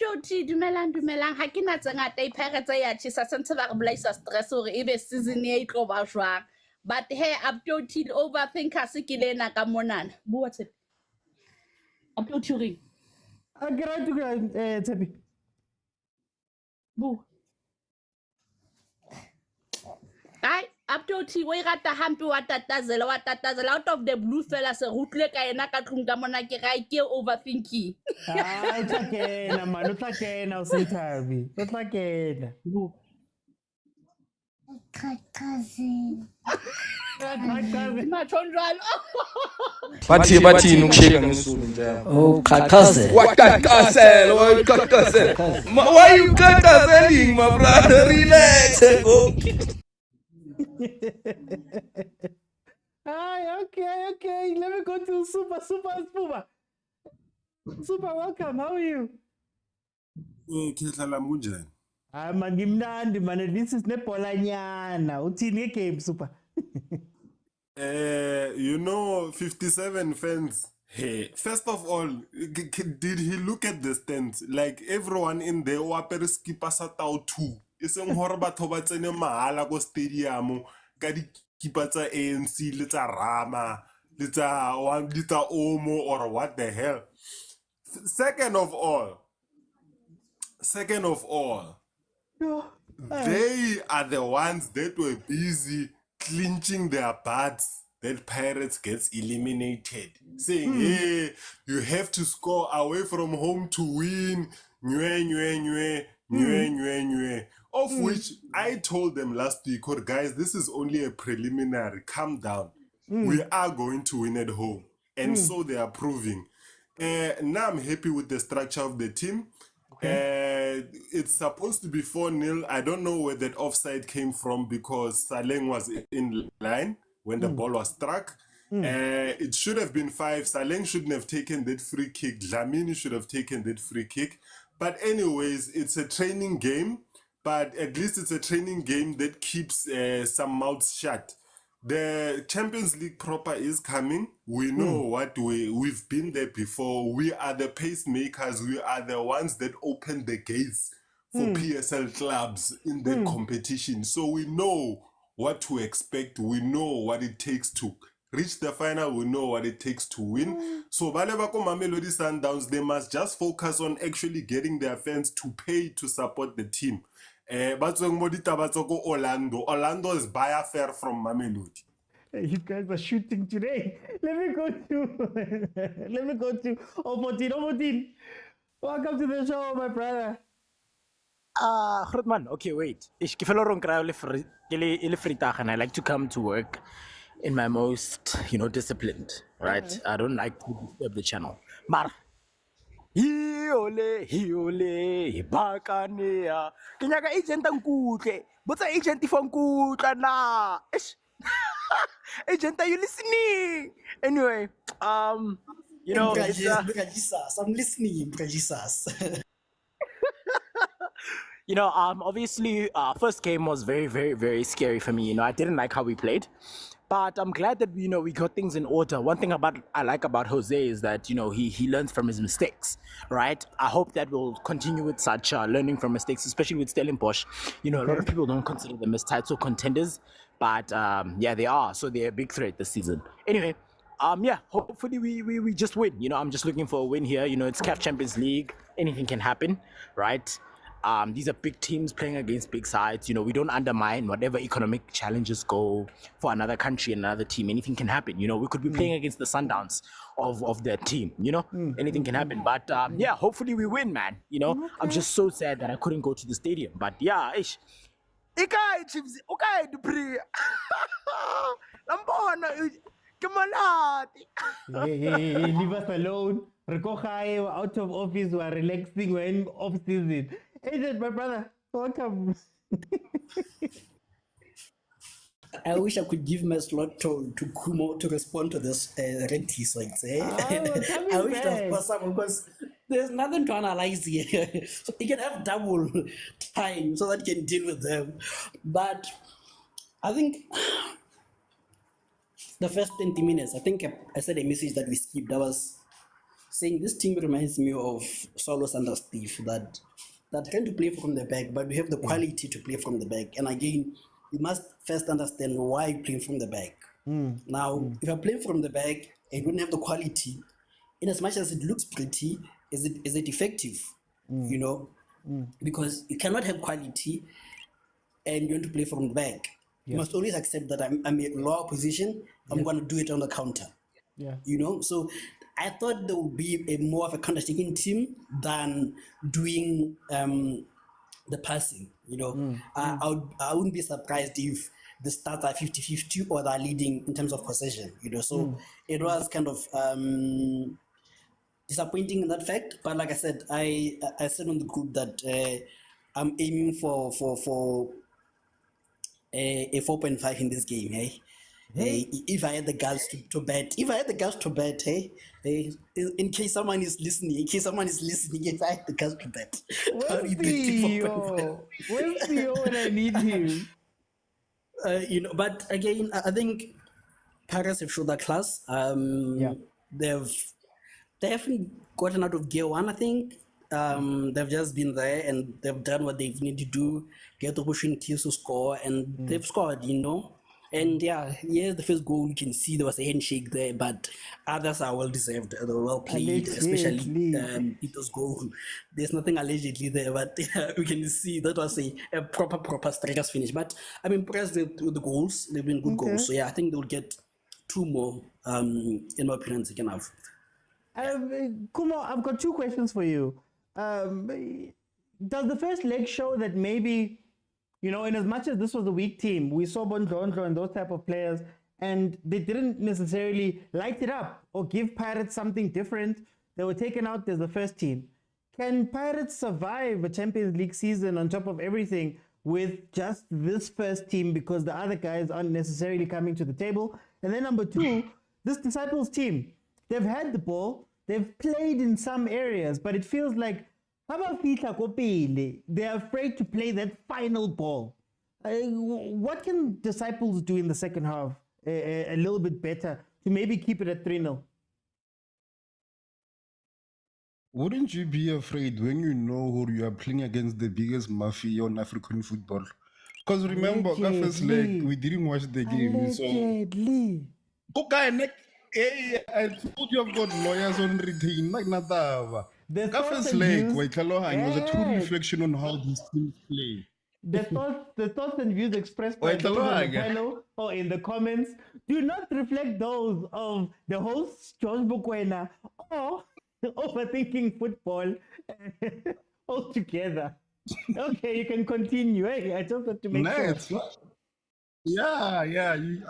Joti dumelang ha ke na tse ngata iphere tse ya tshisa sentse ba re bolaisa stress hore ebe season e tlo ba jwang but hey update overthinker se ke lena ka monana bua tse update ring I get to Tabi. bua ai update we rata hampe wa tatazela out of the blue fella se rutle ka ena ka tlung ka mona ke ga ke overthinking Ai tlakena man, o tlakena o se Tabi. O tlakena. mathonjalo bathi ukusheka ngesulu njalo. Oh, khakhaze. Wakakasela, wakakasela. Why you kakazeling, my brother? Relax. Okay. Let me go to Super. Super, welcome. How are you? Man, ngimnandi man. This is nepolanyana. Uthini game Super. You know, 57 fans. Hey, first of all, did he look at the stands? Like everyone in there, wapere skipa sa tao 2. Iseng hore batho ba tsene mahala ko stadium ka dikipa tsa ANC le tsa Rama le tsa Omo or what the hell. Second of all, they are the ones that were busy clinching their butts that Pirates gets eliminated. Saying, hey, you have to score away from home to win. Of which I told them last week, guys, this is only a preliminary. Calm down. We are going to win at home. And so they are proving. Now I'm happy with the structure of the team. It's supposed to be 4-0. I don't know where that offside came from because Saleng was in line when the ball was struck. It should have been 5. Saleng shouldn't have taken that free kick. Dlamini should have taken that free kick. But anyways, it's a training game. But at least it's a training game that keeps some mouths shut. The Champions League proper is coming. We know what we've been there before. We are the pacemakers. We are the ones that open the gates for PSL clubs in that competition. So we know what to expect. We know what it takes to reach the final. We know what it takes to win. So Balebako Mamelodi Sundowns, they must just focus on actually getting their fans to pay to support the team. Orlando is buyer fair from Mamelodi. You guys are shooting today. Let me go to Omotin. Welcome to the show, my brother. Groot man, okay, wait. Ik geef wel and I like to come to work in my most, disciplined, right? I don't like to disturb the channel. Maar hiole, bakanea. Kinyaga agent ang kutle. But sa agent ifang kutla na. Agent, are you listening? Anyway, I'm listening, obviously, first game was very, very, very scary for me. I didn't like how we played. But I'm glad that we got things in order. One thing I like about Jose is that he learns from his mistakes, right? I hope that we'll continue with such learning from mistakes, especially with Stellenbosch. A lot of people don't consider them as title contenders, but yeah, they are. So they're a big threat this season. Anyway, hopefully we just win. I'm just looking for a win here. It's CAF Champions League. Anything can happen, right? These are big teams playing against big sides. We don't undermine whatever economic challenges go for another country and another team. Anything can happen. We could be playing against the Sundowns of their team. Anything can happen. But hopefully we win, man. I'm just so sad that I couldn't go to the stadium. But yeah, Ikai Chiefs, okay, Dupri. Hey, leave us alone. Rekochai, we're out of office, we're relaxing, we're in off season. Agent, my brother, welcome. I wish I could give my slot to Kumo to respond to this red t-shirts. I wish that was possible because there's nothing to analyze here. So you can have double time so that you can deal with them. But I think the first 20 minutes, I think I said a message that we skipped. I was saying this team reminds me of Solos under Steve, that trying to play from the back, but we have the quality to play from the back. And again, you must first understand why you're playing from the back. Now, if you're playing from the back and you don't have the quality, in as much as it looks pretty, is it effective? You know, because you cannot have quality and you want to play from the back. You must always accept that I'm in a lower position. I'm going to do it on the counter. You know, so I thought there would be more of a counter-attacking team than doing the passing. You know, I wouldn't be surprised if the stats are 50-50 or they're leading in terms of possession. You know, so it was kind of disappointing in that fact. But like I said, I said on the group that I'm aiming for a 4.5 in this game. If I had the guts to bet, in case someone is listening, if I had the guts to bet, where's Theo when I need him? You know, but again, I think Paris have showed that class. They haven't gotten out of gear one, I think. They've just been there and they've done what they need to do, get opportunities to score, and they've scored, you know. And the first goal, you can see there was a handshake there, but others are well deserved, they were well played, especially Ito's goal. There's nothing allegedly there, but we can see that was a proper striker's finish. But I'm impressed with the goals, they've been good goals. So I think they'll get 2 more, in my opinion, second half. Kumo, I've got 2 questions for you. Does the first leg show that maybe, you know, in as much as this was a weak team, we saw Bondondro and those type of players, and they didn't necessarily light it up or give Pirates something different? They were taken out as the first team. Can Pirates survive a Champions League season on top of everything with just this first team because the other guys aren't necessarily coming to the table? And then number 2, this Disciples team, they've had the ball, they've played in some areas, but it feels like they're afraid to play that final ball. What can Disciples do in the second half a little bit better to maybe keep it at 3-0? Wouldn't you be afraid when you know who you are playing against, the biggest mafia on African football? Because remember, first leg, we didn't watch the game. So, I told you I've got lawyers on retain, like Natava. The first leg, was a true reflection on how these teams play. The thoughts and views expressed by the panel or in the comments do not reflect those of the host, George Mokwena, or overthinking football altogether. Okay, you can continue. Hey, I just have to make sure. Are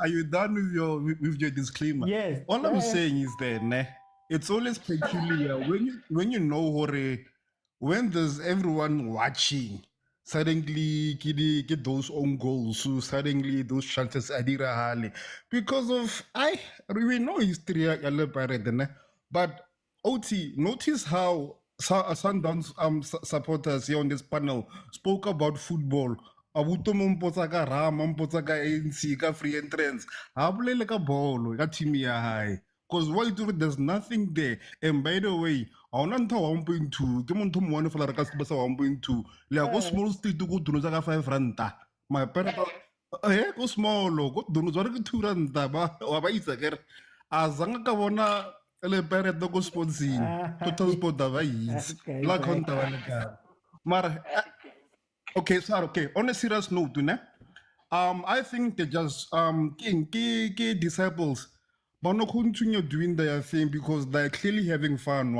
you done with your disclaimer? Yes. All I'm saying is that it's always peculiar when you know when there's everyone watching. Suddenly get those own goals, so suddenly those chances adira hali because of we know history but OT, notice how Sundowns supporters here on this panel spoke about football. Abuto mompotsa ka Rama, mompotsa ka ANC, ka free entrance. Habulele ka bolo, ka team ya high. Because why do there's nothing there. And by the way, I want to 1.2. Come on to one for the customer 1.2. Le go small street to go to no 5 ranta. My parents go small, go do no 2 ranta ba wa ba isa ker. Azanga ka bona le parents go sponsoring. Total sport da ba is. La conta ba le ka. Mar okay, sir, okay. On a serious note, I think they just key disciples but not continue doing their thing because they're clearly having fun,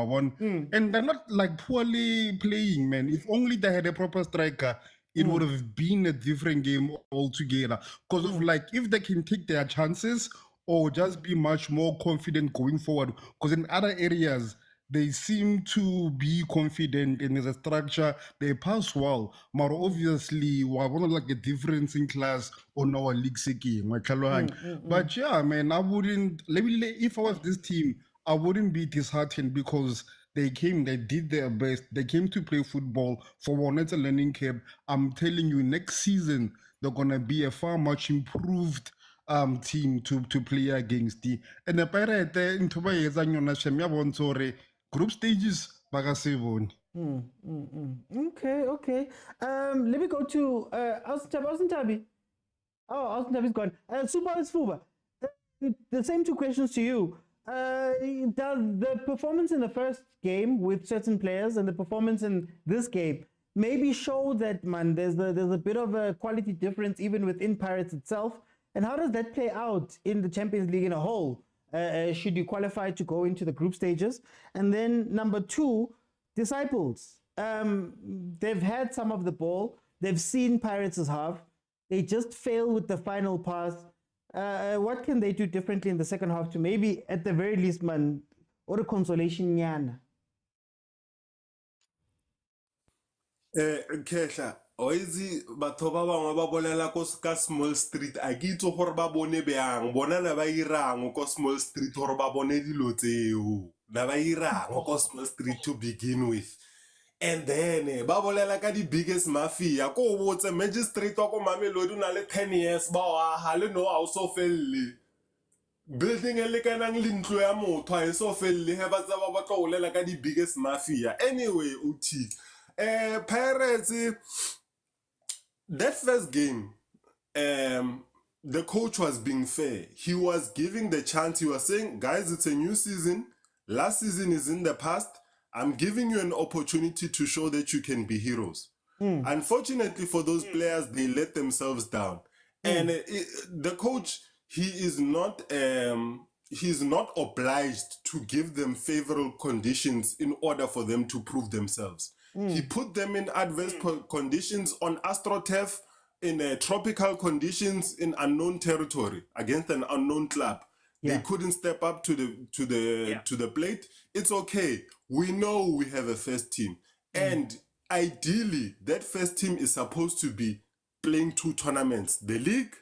and they're not like poorly playing, man. If only they had a proper striker, it would have been a different game altogether. Because of like if they can take their chances or just be much more confident going forward, because in other areas they seem to be confident in the structure. They pass well. But obviously, we want like a difference in class on our league seeking. But yeah, man, I wouldn't. If I was this team, I wouldn't be disheartened because they came, they did their best. They came to play football for one. It's a learning curve. I'm telling you, next season they're gonna be a far much improved team to play against. And the Pirate into my group stages bakasiboni. Okay. Let me go to Austin. Oh, Austin Tabi's gone. Super Sfuba. The same two questions to you. Does the performance in the first game with certain players and the performance in this game maybe show that, man, there's a bit of a quality difference even within Pirates itself? And how does that play out in the Champions League in a whole? Should you qualify to go into the group stages? And then number two, Disciples. They've had some of the ball. They've seen Pirates as half. They just fail with the final pass. What can they do differently in the second half to maybe, at the very least, man, or a consolation nyana? Kehla, oizi batho ba bangwe ba bolela ka Small Street a ke itse gore ba bone beang bona na ba irang ko Small Street gore ba bone dilo tseo na ba irang ko Small Street to begin with. And then ba bolela ka di biggest mafia ko botse magistrate wa ko Mamelodi na le 10 years ba wa ha le no a so felle building e le kanang le ntlo ya motho a so felle he ba tsa ba tlo bolela ka di biggest mafia. Anyway, uthi Pirates, that first game, the coach was being fair. He was giving the chance. He was saying, guys, it's a new season. Last season is in the past. I'm giving you an opportunity to show that you can be heroes. Unfortunately for those players, they let themselves down. And the coach, he's not obliged to give them favorable conditions in order for them to prove themselves. He put them in adverse conditions on AstroTurf, in tropical conditions in unknown territory against an unknown club. They couldn't step up to the plate. It's okay. We know we have a first team, and ideally, that first team is supposed to be playing two tournaments: the league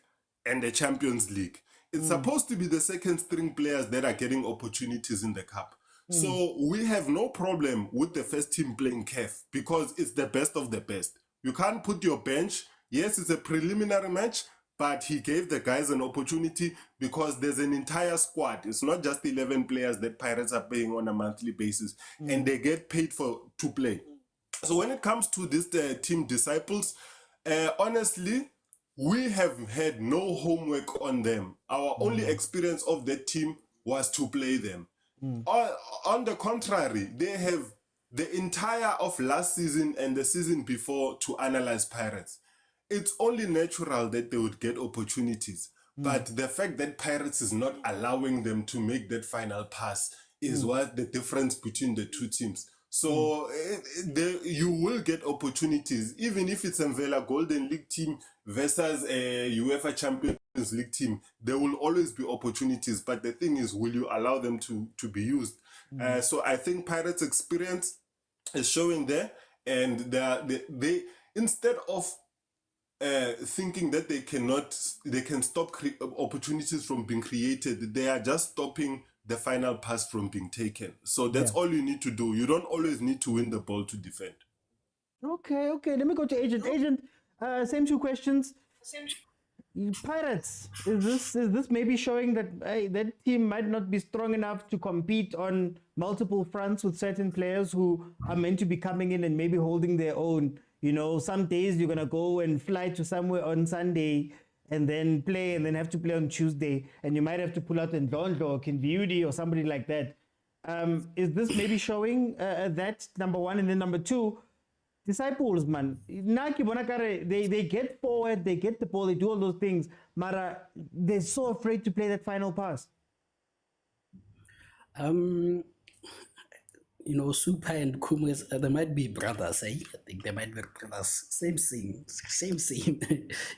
and the Champions League. It's supposed to be the second string players that are getting opportunities in the cup. So we have no problem with the first team playing CAF because it's the best of the best. You can't put your bench. Yes, it's a preliminary match, but he gave the guys an opportunity because there's an entire squad. It's not just 11 players that Pirates are paying on a monthly basis, and they get paid to play. So when it comes to this team Disciples, honestly, we have had no homework on them. Our only experience of that team was to play them. On the contrary, they have the entire of last season and the season before to analyze Pirates. It's only natural that they would get opportunities. But the fact that Pirates is not allowing them to make that final pass is what the difference between the two teams. So you will get opportunities, even if it's a Mvela Golden League team versus a UEFA Champions League team. There will always be opportunities, but the thing is, will you allow them to be used? So I think Pirates' experience is showing there, and they instead of thinking that they can stop opportunities from being created, they are just stopping the final pass from being taken. So that's all you need to do. You don't always need to win the ball to defend. Okay. Let me go to Agent. Agent, same two questions. Pirates, is this maybe showing that that team might not be strong enough to compete on multiple fronts with certain players who are meant to be coming in and maybe holding their own? You know, some days you're going to go and fly to somewhere on Sunday and then play and then have to play on Tuesday, and you might have to pull out Ndlondo or Kinviudi or somebody like that. Is this maybe showing that, number one? And then number two, Disciples, man. They get forward, they get the ball, they do all those things, Mara, they're so afraid to play that final pass. You know, Super and Kumus, they might be brothers, eh? I think they might be brothers. Same.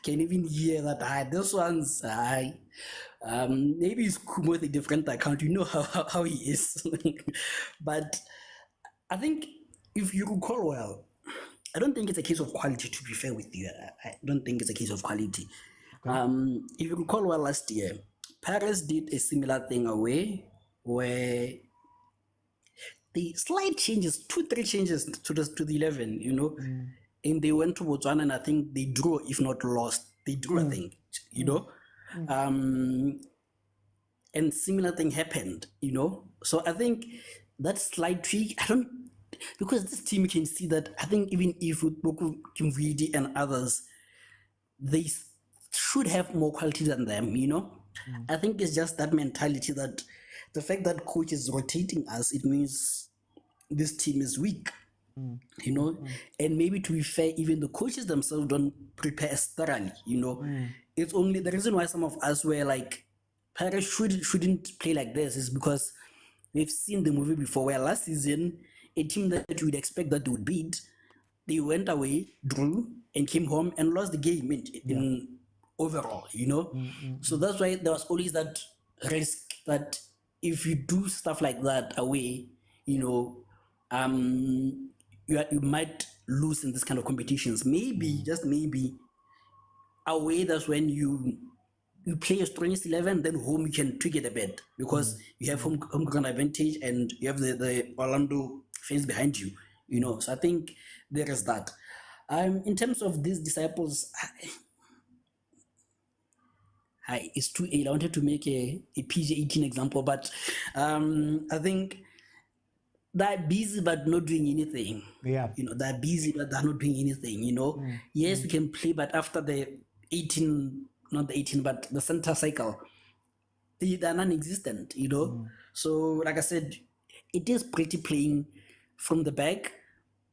Can even hear that. This one's, maybe it's Kumu with a different account. You know how he is. But I think if you recall well, I don't think it's a case of quality, to be fair with you. I don't think it's a case of quality. If you recall well, last year, Paris did a similar thing away where the slight changes, 2-3 changes to the 11, you know, and they went to Botswana and I think they drew, if not lost. They drew, I think, you know. And similar thing happened, you know. So I think that slight tweak, because this team can see that, I think even if with Boku Kimvidi and others, they should have more quality than them, you know. I think it's just that mentality that the fact that coach is rotating us, it means this team is weak, you know. And maybe to be fair, even the coaches themselves don't prepare as thoroughly, you know. It's only the reason why some of us were like, Paris shouldn't play like this is because we've seen the movie before where last season, a team that you would expect that they would beat, they went away, drew, and came home and lost the game in overall, you know. So that's why there was always that risk that if you do stuff like that away, you know, you might lose in this kind of competitions. Maybe, just maybe, away that's when you play your strongest 11, then home you can tweak it a bit because you have home ground advantage and you have the Orlando fans behind you, you know. So I think there is that. In terms of these disciples, it's too early. I wanted to make a PG-18 example, but I think they're busy but not doing anything. Yeah. You know, they're busy but they're not doing anything, you know. Yes, we can play, but after the 18, not the 18, but the center cycle, they're non-existent, you know. So, like I said, it is pretty playing from the back,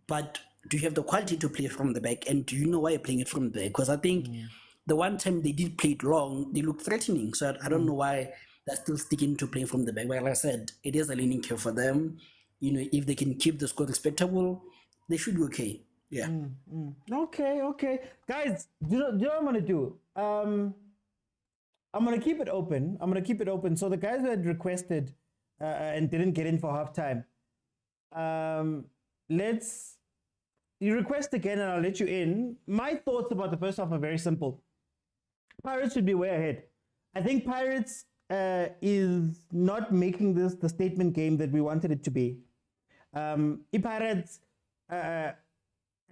but do you have the quality to play from the back? And do you know why you're playing it from the back? Because I think the one time they did play it long, they looked threatening. So I don't know why they're still sticking to playing from the back. But like I said, it is a learning curve for them. You know, if they can keep the score respectable, they should be okay. Yeah. Okay. Guys, do you know what I'm going to do? I'm going to keep it open. So the guys who had requested and didn't get in for halftime, you request again and I'll let you in. My thoughts about the first half are very simple. Pirates should be way ahead. I think Pirates is not making this the statement game that we wanted it to be. Pirates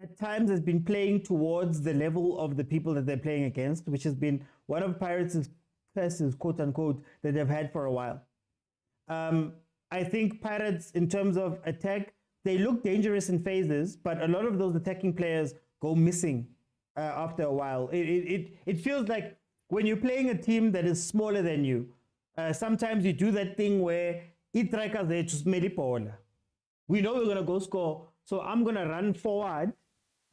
at times has been playing towards the level of the people that they're playing against, which has been one of Pirates' curses, quote unquote, that they've had for a while. I think Pirates, in terms of attack, they look dangerous in phases, but a lot of those attacking players go missing after a while. It feels like when you're playing a team that is smaller than you, sometimes you do that thing where we know we're going to go score, so I'm going to run forward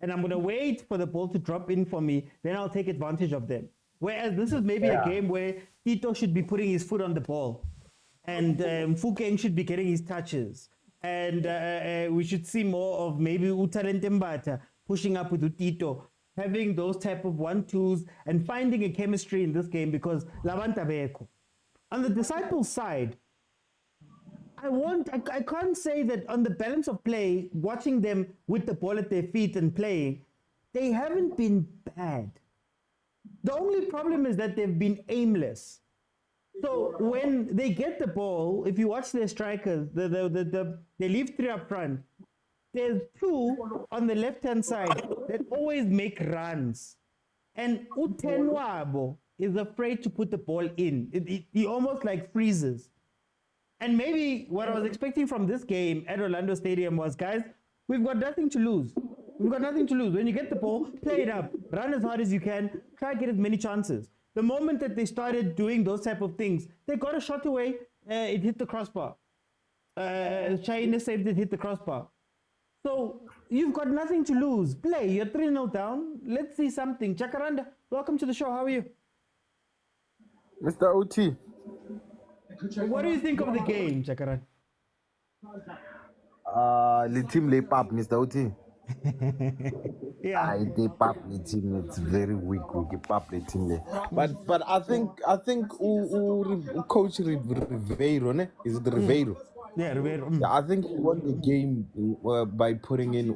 and I'm going to wait for the ball to drop in for me, then I'll take advantage of them. Whereas this is maybe a game where Tito should be putting his foot on the ball and Fukeng should be getting his touches. And we should see more of maybe Utalent Mbata pushing up with Tito, having those type of 1-2s and finding a chemistry in this game because Lavanta Beko. On the Disciples side, I can't say that on the balance of play, watching them with the ball at their feet and playing, they haven't been bad. The only problem is that they've been aimless. So when they get the ball, if you watch their strikers, they leave 3 up front. There's 2 on the left-hand side that always make runs. And Utenwabo is afraid to put the ball in. He almost like freezes. And maybe what I was expecting from this game at Orlando Stadium was, guys, we've got nothing to lose. When you get the ball, play it up. Run as hard as you can. Try to get as many chances. The moment that they started doing those type of things, they got a shot away. It hit the crossbar. China saved it, hit the crossbar. So you've got nothing to lose. Play. You're 3-0 down. Let's see something. Chakaranda, welcome to the show. How are you? Mr. OT. What do you think of the game, Chakaranda? The team lay up, Mr. OT. Yeah, they pop the team. It's very weak. We keep up the team there. But I think coach Ribeiro, ne? Is it Ribeiro? Yeah, Yeah, I think he won the game by putting in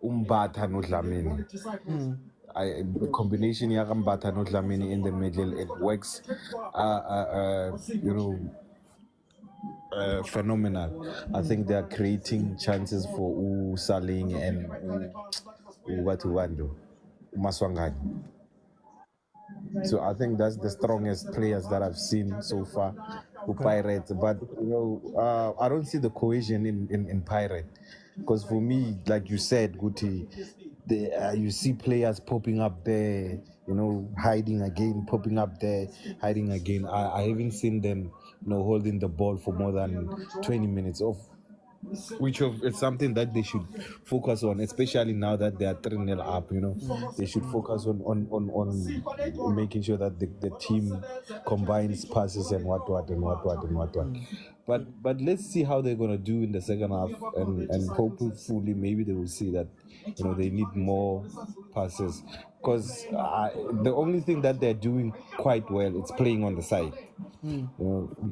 Umbata no Dlamini. The combination ya Umbata no Dlamini in the middle, it works. You know, phenomenal. I think they are creating chances for Saling and Maswangani. So I think that's the strongest players that I've seen so far who Pirate. But I don't see the cohesion in Pirate. Because for me, like you said, Guti, you see players popping up there, hiding again, popping up there, hiding again. I haven't seen them, holding the ball for more than 20 minutes off. It's something that they should focus on, especially now that they are 3-0 up. They should focus on making sure that the team combines passes and what. But let's see how they're gonna do in the second half, and hopefully maybe they will see that they need more passes, because the only thing that they're doing quite well is playing on the side.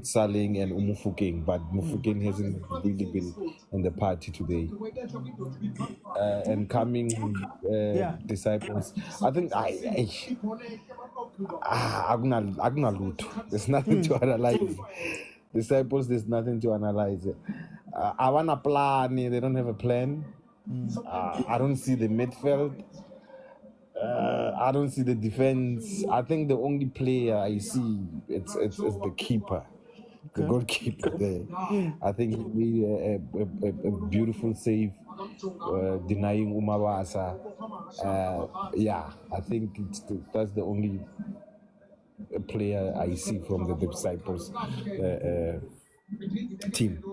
Saling and Umufukeng, but Mufukeng hasn't really been in the party today. And coming disciples, I think there's nothing to analyze. Disciples, there's nothing to analyze. I want a plan. They don't have a plan. I don't see the midfield. I don't see the defense. I think the only player I see it's the keeper, the goalkeeper there. I think he made a beautiful save, denying Umawasa. I think that's the only player I see from the disciples team.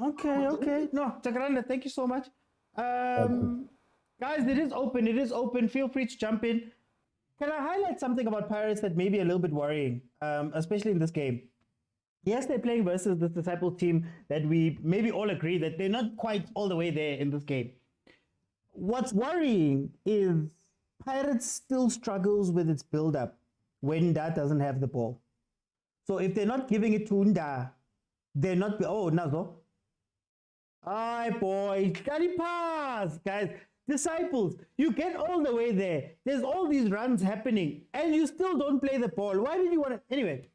Okay. No, Chakaranda, thank you so much. Guys, it is open. Feel free to jump in. Can I highlight something about Pirates that may be a little bit worrying, especially in this game? Yes, they're playing versus the Disciples team that we maybe all agree that they're not quite all the way there in this game. What's worrying is Pirates still struggles with its build-up when Nda doesn't have the ball. So if they're not giving it to Nda, they're not... Oh, Nazo. Aye, boy. Study pass, guys. Disciples, you get all the way there. There's all these runs happening, and you still don't play the ball. Why did you want to... Anyway,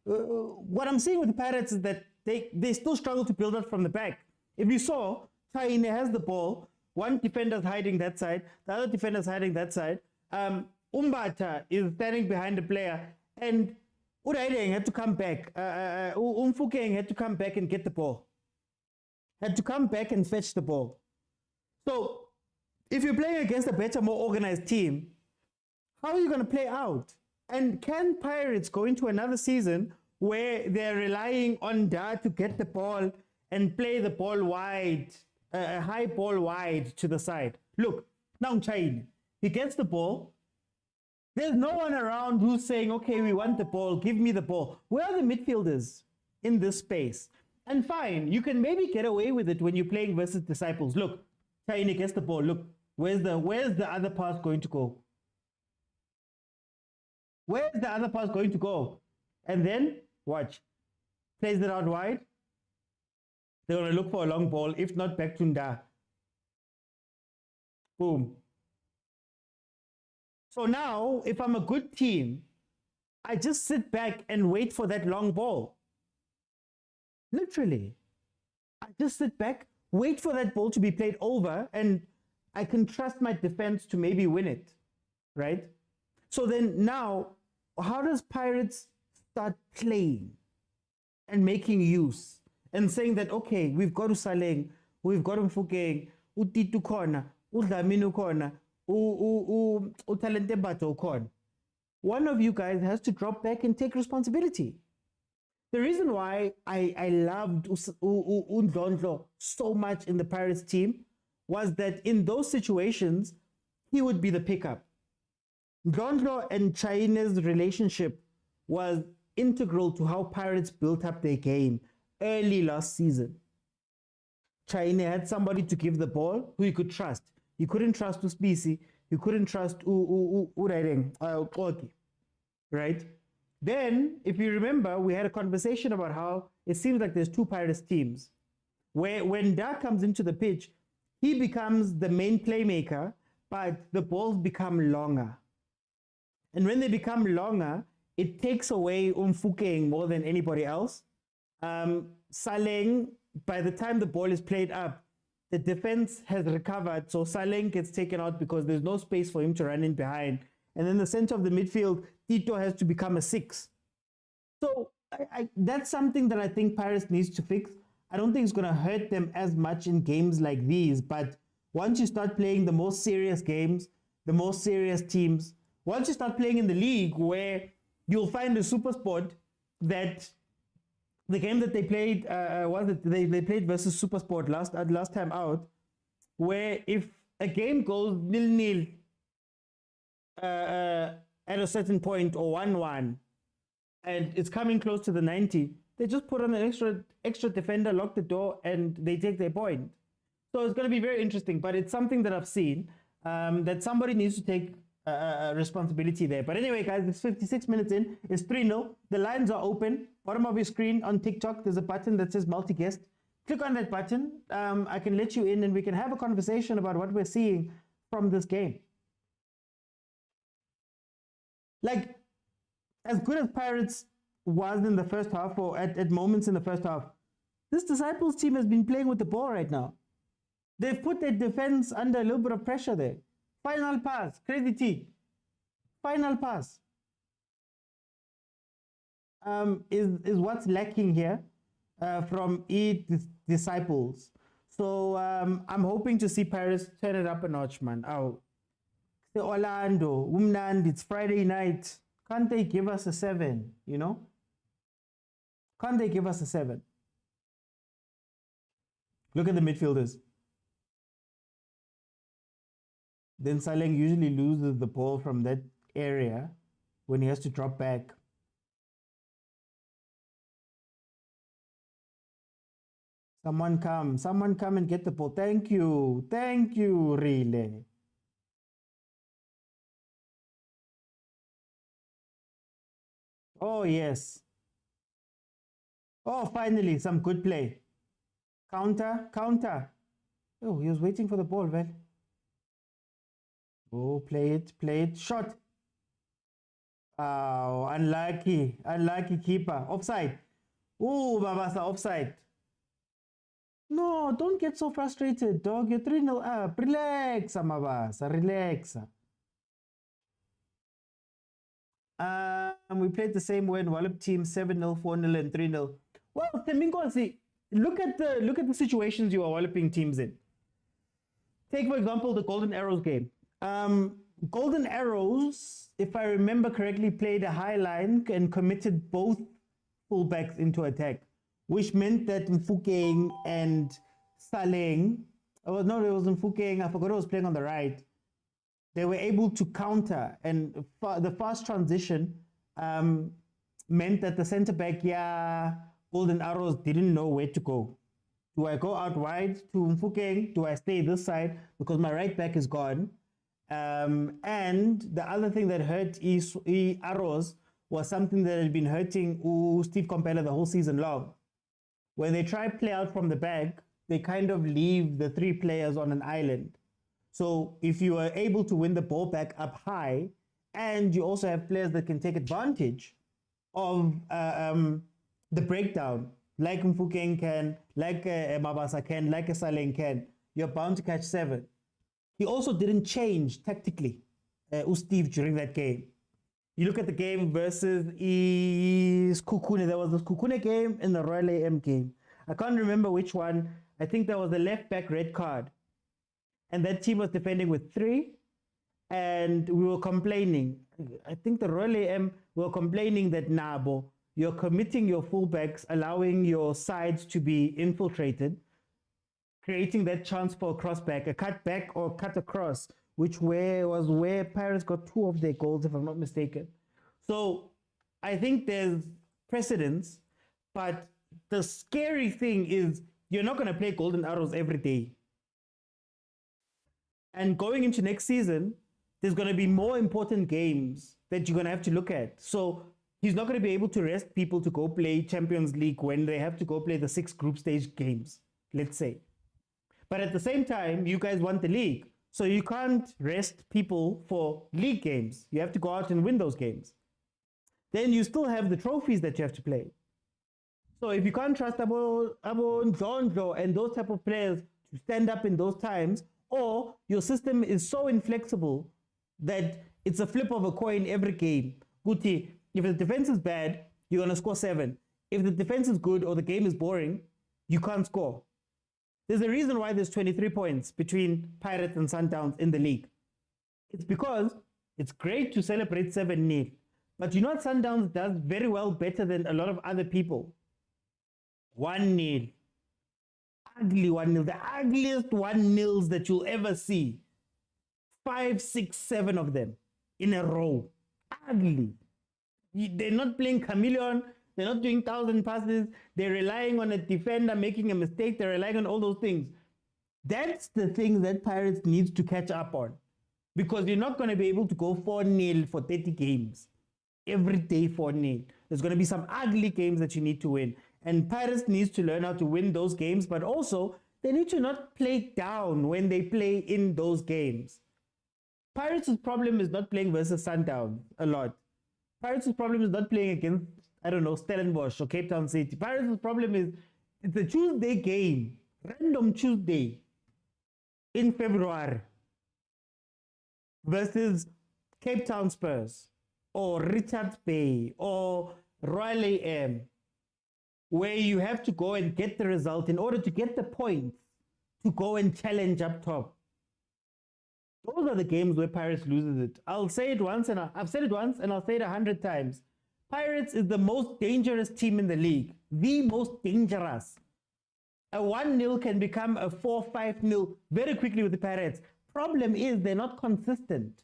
what I'm seeing with the Pirates is that they still struggle to build up from the back. If you saw, Taine has the ball. One defender's hiding that side. The other defender's hiding that side. Umbata is standing behind the player, and Uraideng had to come back. Umfukeng had to come back and get the ball. Had to come back and fetch the ball. So, if you're playing against a better, more organized team, how are you going to play out? And can Pirates go into another season where they're relying on Da to get the ball and play the ball wide, a high ball wide to the side? Look, now Chain, he gets the ball. There's no one around who's saying, okay, we want the ball, give me the ball. Where are the midfielders in this space? And fine, you can maybe get away with it when you're playing versus Disciples. Look, Taine gets the ball. Look, where's the other pass going to go? Where's the other pass going to go? And then, watch. Plays it out wide. They're going to look for a long ball. If not, back to Nda. Boom. So now, if I'm a good team, I just sit back and wait for that long ball. Literally. I just sit back, wait for that ball to be played over, and I can trust my defense to maybe win it, right? So then now, how does Pirates start playing and making use and saying that, okay, we've got Usaleng, we've got Mfukeng, Utitu Kona, Udlaminu Kona, Utalente Bato Kona. One of you guys has to drop back and take responsibility. The reason why I loved Undondlo so much in the Pirates team was that in those situations, he would be the pickup. Ndondlo and China's relationship was integral to how Pirates built up their game early last season. China had somebody to give the ball who you could trust. You couldn't trust Uspisi. You couldn't trust Uraireng, right? Then, if you remember, we had a conversation about how it seems like there's two Pirates teams, where when Da comes into the pitch, he becomes the main playmaker, but the balls become longer. And when they become longer, it takes away Mfukeng more than anybody else. Saleng, by the time the ball is played up, the defense has recovered, so Saleng gets taken out because there's no space for him to run in behind. And then the center of the midfield, Tito has to become a 6. So that's something that I think Pirates needs to fix. I don't think it's going to hurt them as much in games like these, but once you start playing the most serious games, the most serious teams, once you start playing in the league where you'll find a super sport that the game that they played, they played versus Supersport last time out, where if a game goes 0-0 at a certain point or 1-1, and it's coming close to the 90, they just put on an extra defender, lock the door, and they take their point. So it's going to be very interesting, but it's something that I've seen that somebody needs to take responsibility there. But anyway, guys, it's 56 minutes in. It's 3-0. The lines are open. Bottom of your screen on TikTok, there's a button that says multi-guest. Click on that button. I can let you in and we can have a conversation about what we're seeing from this game. Like, as good as Pirates was in the first half, or at moments in the first half, this Disciples team has been playing with the ball right now. They've put their defense under a little bit of pressure there. Final pass, Crazy T. Final pass. Is what's lacking here from Disciples. So I'm hoping to see Paris turn it up a notch, man. Oh, Orlando, Umnand, it's Friday night. Can't they give us a 7, you know? Can't they give us a 7? Look at the midfielders. Then Saleng usually loses the ball from that area when he has to drop back. Someone come and get the ball. Thank you, really. Oh, yes. Oh, finally, some good play. Counter. Oh, he was waiting for the ball, man. Oh, play it, shot. Oh, unlucky keeper. Offside. Oh, Babasa, offside. No, don't get so frustrated, dog. You're 3-0 up. Relax, Mabasa, relax. We played the same way in Wallop team, 7-0, 4-0, and 3-0. Well, Temingosi, look at the situations you are Walloping teams in. Take, for example, the Golden Arrows game. Golden Arrows, if I remember correctly, played a high line and committed both fullbacks into attack, which meant that Mfukeng and Saleng, it was Mfukeng, I forgot who was playing on the right. They were able to counter, and the fast transition meant that the centre back, Golden Arrows didn't know where to go. Do I go out wide to Mfukeng? Do I stay this side? Because my right back is gone. And the other thing that hurt Arrows was something that had been hurting Steve Compella the whole season long. When they try play out from the back, they kind of leave the 3 players on an island. So if you are able to win the ball back up high, and you also have players that can take advantage of the breakdown, like Mfukeng can, like Mabasa can, like Saleng can, you're bound to catch 7. He also didn't change tactically, Steve, during that game. You look at the game versus Kukune. There was this Kukune game and the Royal AM game. I can't remember which one. I think there was the left back red card. And that team was defending with 3. And we were complaining. I think the Royal AM were complaining that, Nabo, you're committing your fullbacks, allowing your sides to be infiltrated, creating that chance for a crossback, a cut back or cut across, which was where Pirates got 2 of their goals, if I'm not mistaken. So I think there's precedence, but the scary thing is you're not going to play Golden Arrows every day. And going into next season, there's going to be more important games that you're going to have to look at. So he's not going to be able to rest people to go play Champions League when they have to go play the 6 group stage games, let's say. But at the same time, you guys want the league. So you can't rest people for league games. You have to go out and win those games. Then you still have the trophies that you have to play. So if you can't trust Abo Ndlondlo and those type of players to stand up in those times, or your system is so inflexible that it's a flip of a coin every game. Guti, if the defense is bad, you're going to score 7. If the defense is good or the game is boring, you can't score. There's a reason why there's 23 points between Pirates and Sundowns in the league. It's because it's great to celebrate 7-0. But you know what Sundowns does very well, better than a lot of other people? 1-0. Ugly 1-0. The ugliest 1-0s that you'll ever see. 5, 6, 7 of them in a row. Ugly. They're not playing chameleon. They're not doing 1,000 passes. They're relying on a defender making a mistake. They're relying on all those things. That's the thing that Pirates needs to catch up on. Because you're not going to be able to go 4-0 for 30 games. Every day 4-0. There's going to be some ugly games that you need to win. And Pirates needs to learn how to win those games. But also, they need to not play down when they play in those games. Pirates' problem is not playing versus Sundowns a lot. Pirates' problem is not playing against, I don't know, Stellenbosch or Cape Town City. Pirates' problem is it's a Tuesday game, random Tuesday in February versus Cape Town Spurs or Richards Bay or Royal AM, where you have to go and get the result in order to get the points to go and challenge up top. Those are the games where Pirates loses it. I'll say it once, and I've said it once, and I'll say it 100 times. Pirates is the most dangerous team in the league. The most dangerous. A 1-0 can become a 4-5-0 very quickly with the Pirates. Problem is they're not consistent.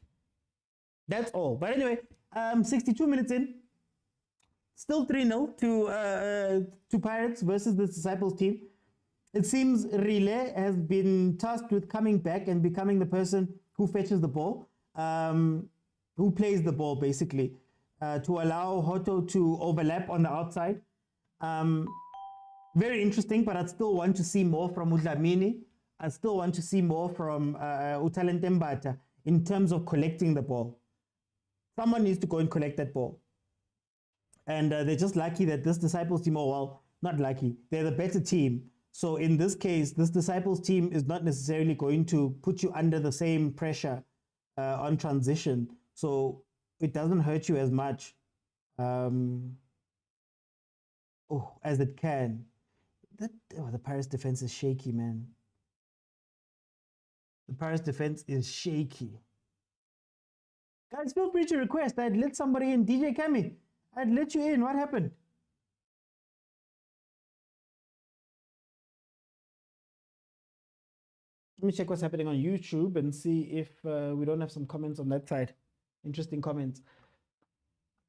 That's all. But anyway, 62 minutes in. Still 3-0 to Pirates versus the Disciples team. It seems Rile has been tasked with coming back and becoming the person who fetches the ball, who plays the ball basically, to allow Hoto to overlap on the outside. Very interesting, but I'd still want to see more from Udlamini. I still want to see more from Utalentembata in terms of collecting the ball. Someone needs to go and collect that ball. And they're just lucky that this Disciples team, oh well, not lucky, they're the better team. So in this case, this Disciples team is not necessarily going to put you under the same pressure on transition. So it doesn't hurt you as much as it can. The Pirates defense is shaky, man. The Pirates defense is shaky. Guys, feel free to request. I'd let somebody in. DJ Kami, I'd let you in. What happened? Let me check what's happening on YouTube and see if we don't have some comments on that side. Interesting comments.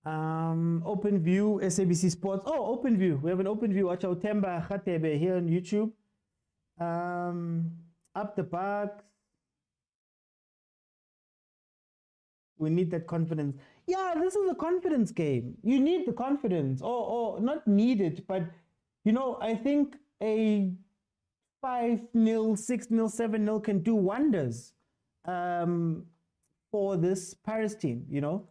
Open View, SABC Sports. Oh, Open View. We have an Open View. Watch out, Temba Khatebe here on YouTube. Up the Parks. We need that confidence. Yeah, this is a confidence game. You need the confidence. Or not need it, but, you know, I think a 5-0, 6-0, 7-0 can do wonders for this Paris team, you know,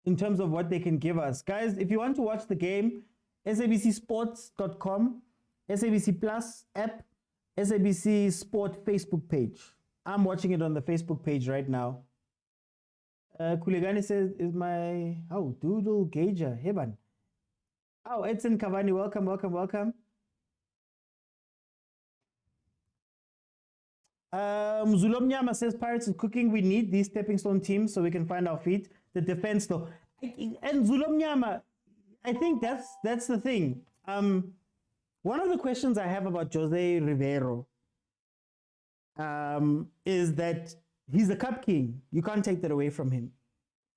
in terms of what they can give us. Guys, if you want to watch the game, sabcsports.com, SABC Plus app, SABC Sport Facebook page. I'm watching it on the Facebook page right now. Kuligani says, is my, Doodle Gager, Heban. Oh, Edson Cavani, welcome, welcome, welcome. Zulomnyama says Pirates is cooking. We need these stepping stone teams so we can find our feet. The defense though, and Zulomnyama, I think that's the thing. One of the questions I have about Jose Rivero is that he's the cup king. You can't take that away from him.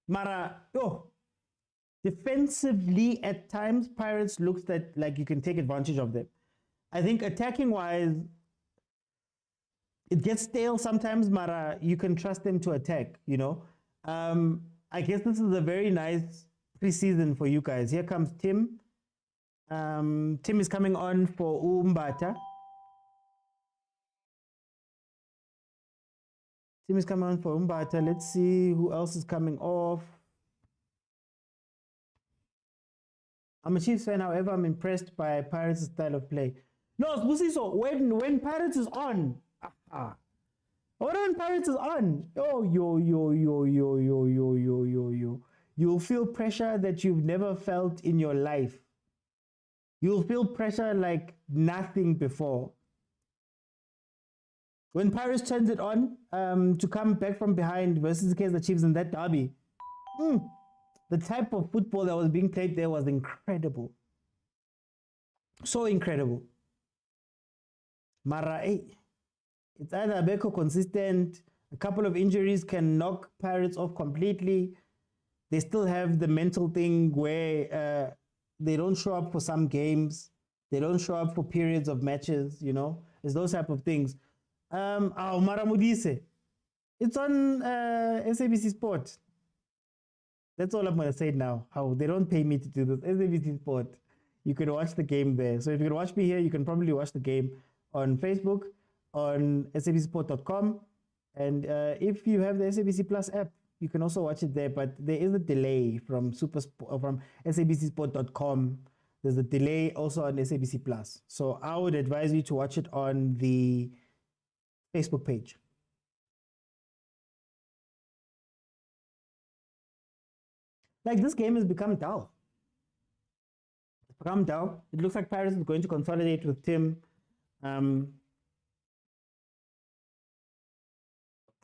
Mara, defensively at times Pirates looks like you can take advantage of them. I think attacking wise, it gets stale sometimes, Mara. You can trust them to attack, you know. I guess this is a very nice preseason for you guys. Here comes Tim. Tim is coming on for Umbata. Tim is coming on for Umbata. Let's see who else is coming off. I'm a Chiefs fan, however, I'm impressed by Pirates' style of play. No, Busiso, when Pirates is on, when Pirates is on, you'll feel pressure that you've never felt in your life. You'll feel pressure like nothing before. When Pirates turns it on to come back from behind versus the Kaizer Chiefs in that derby, the type of football that was being played there was incredible. So incredible. Mara, it's either Beko consistent, a couple of injuries can knock Pirates off completely. They still have the mental thing where they don't show up for some games. They don't show up for periods of matches, you know. It's those type of things. Maramudise. It's on SABC Sport. That's all I'm going to say now. How they don't pay me to do this. SABC Sport. You can watch the game there. So if you can watch me here, you can probably watch the game on Facebook, on sabcsport.com. And if you have the SABC Plus app, you can also watch it there. But there is a delay from sabcsport.com. There's a delay also on SABC Plus. So I would advise you to watch it on the Facebook page. Like, this game has become dull. It's become dull. It looks like Paris is going to consolidate with Tim.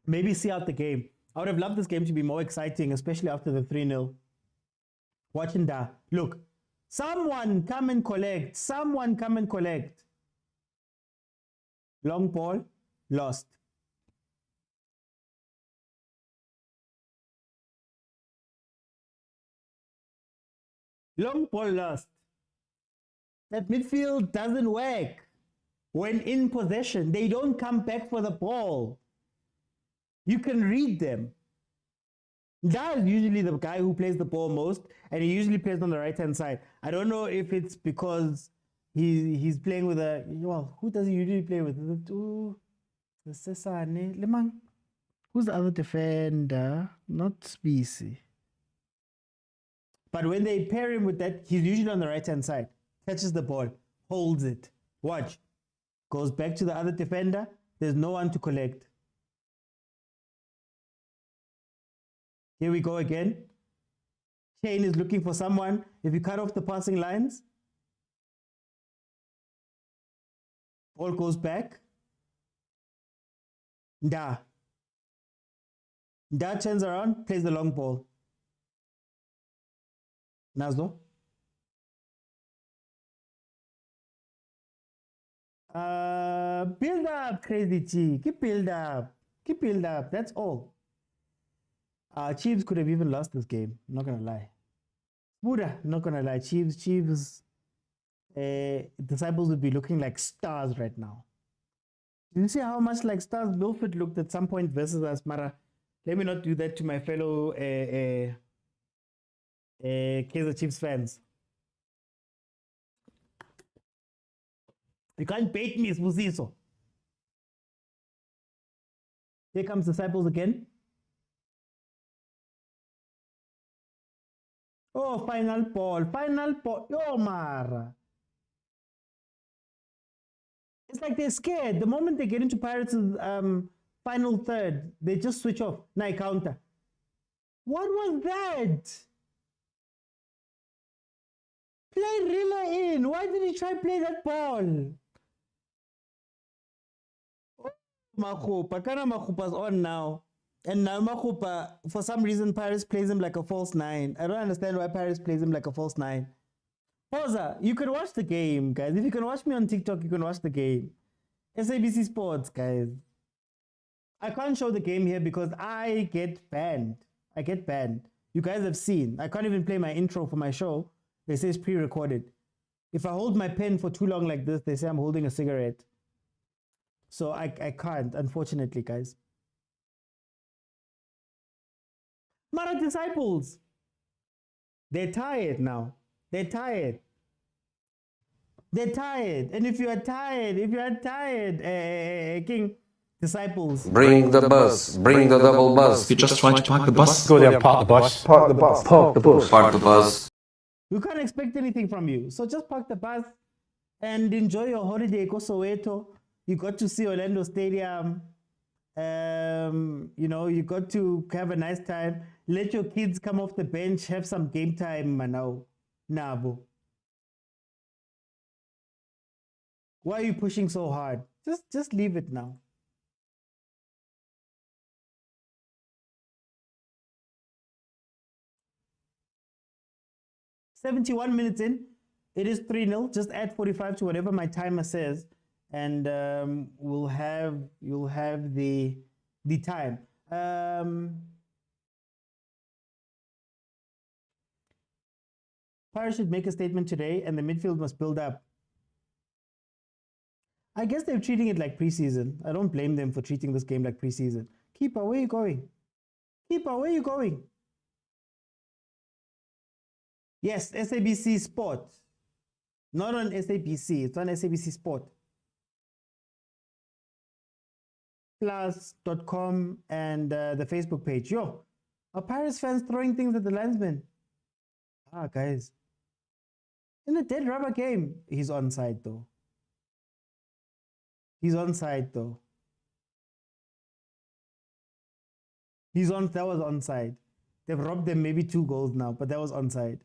Maybe see out the game. I would have loved this game to be more exciting, especially after the 3-0. Watching that. Look, someone come and collect. Someone come and collect. Long ball, lost. Long ball lost. That midfield doesn't work. When in possession, they don't come back for the ball. You can read them. That is usually the guy who plays the ball most, and he usually plays on the right-hand side. I don't know if it's because he's playing with a... Well, who does he usually play with? Is it Lemang? Who's the other defender? Not Specie. But when they pair him with that, he's usually on the right-hand side. Catches the ball, holds it. Watch. Goes back to the other defender. There's no one to collect. Here we go again. Shane is looking for someone. If you cut off the passing lines, ball goes back. Da turns around, plays the long ball. Nazdo. Build up, Crazy G. Keep build up. Keep build up. That's all. Chiefs could have even lost this game. I'm not gonna lie. Buddha, not gonna lie. Chiefs, Disciples would be looking like stars right now. Did you see how much like stars Milford looked at some point versus us, Mara? Let me not do that to my fellow Kaizer Chiefs fans. You can't bait me, Sbusiso. Here comes Disciples again. Oh, final ball. Yo, Mara. It's like they're scared. The moment they get into Pirates' final third, they just switch off. Now counter. What was that? Play Rilla in. Why did he try to play that ball? Oh, Makhupa. Kana Makhupa's on now. And now Makhupa, for some reason, Paris plays him like a false 9. I don't understand why Paris plays him like a false 9. Khoza, you can watch the game, guys. If you can watch me on TikTok, you can watch the game. SABC Sports, guys. I can't show the game here because I get banned. You guys have seen. I can't even play my intro for my show. They say it's pre-recorded. If I hold my pen for too long like this, they say I'm holding a cigarette. So I can't, unfortunately, guys. Mara Disciples. They're tired now. They're tired. They're tired. And if you are tired, King Disciples. Bring the bus. Bring the double bus. You're just trying to park the bus. Go there and park the bus. Park the bus. Park the bus. Park the bus. We can't expect anything from you. So just park the bus and enjoy your holiday. Go Soweto. You got to see Orlando Stadium. You know, you got to have a nice time. Let your kids come off the bench, have some game time, Manao. Nabo. Why are you pushing so hard? Just leave it now. "71 minutes in, it is 3-0. Just add 45 to whatever my timer says, and you'll have the time. Pirates should make a statement today, and the midfield must build up. I guess they're treating it like preseason. I don't blame them for treating this game like preseason. Keeper, where are you going? Keeper, where are you going? Yes, SABC Sport. Not on SABC, it's on SABC Sport. Plus.com and the Facebook page. Yo, are Paris fans throwing things at the linesman? Guys. In a dead rubber game, he's onside though. He's onside though. That was onside. They've robbed them maybe 2 goals now, but that was onside.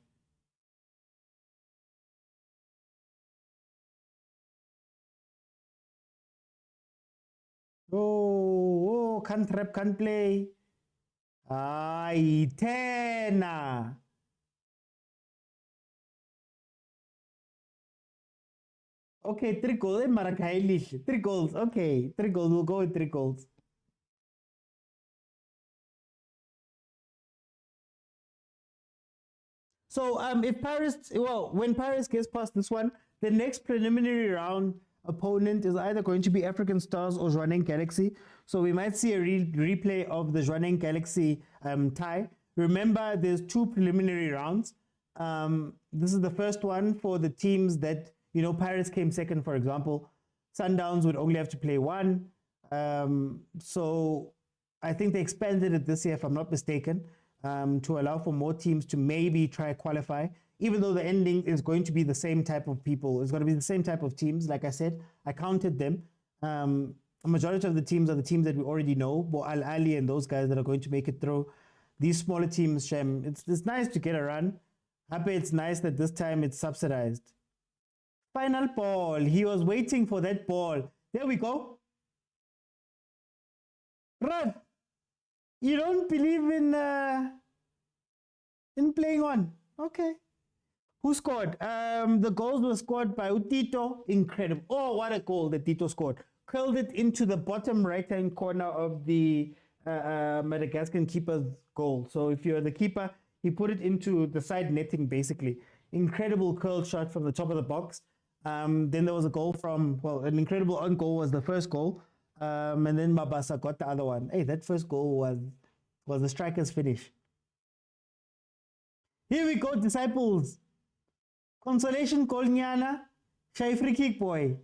Oh, can't rap, can't play. Tena. Okay, 3 goals. 3 goals. Okay, 3 goals. We'll go with 3 goals. So when Paris gets past this one, the next preliminary round opponent is either going to be African Stars or Jordaan Galaxy. So we might see a replay of the Jordaan Galaxy tie. Remember, there's 2 preliminary rounds. This is the first one for the teams that, Paris came second, for example. Sundowns would only have to play 1. So I think they expanded it this year, if I'm not mistaken, to allow for more teams to maybe try qualify, even though the ending is going to be the same type of people. It's going to be the same type of teams. Like I said, I counted them. A majority of the teams are the teams that we already know, Ahly and those guys that are going to make it through. These smaller teams, Shem, it's nice to get a run. Happy it's nice that this time it's subsidized. Final ball. He was waiting for that ball. There we go. Ref, you don't believe in playing on. Okay. Who scored? The goals were scored by Tito. Incredible. Oh, what a goal that Tito scored. Curled it into the bottom right-hand corner of the Madagascan keeper's goal. So if you're the keeper, he put it into the side netting, basically. Incredible curl shot from the top of the box. Then there was a goal an incredible on goal was the first goal. And then Mabasa got the other one. Hey, that first goal was the striker's finish. Here we go, disciples. Consolation goal, Nyana. Shy free kick, boy.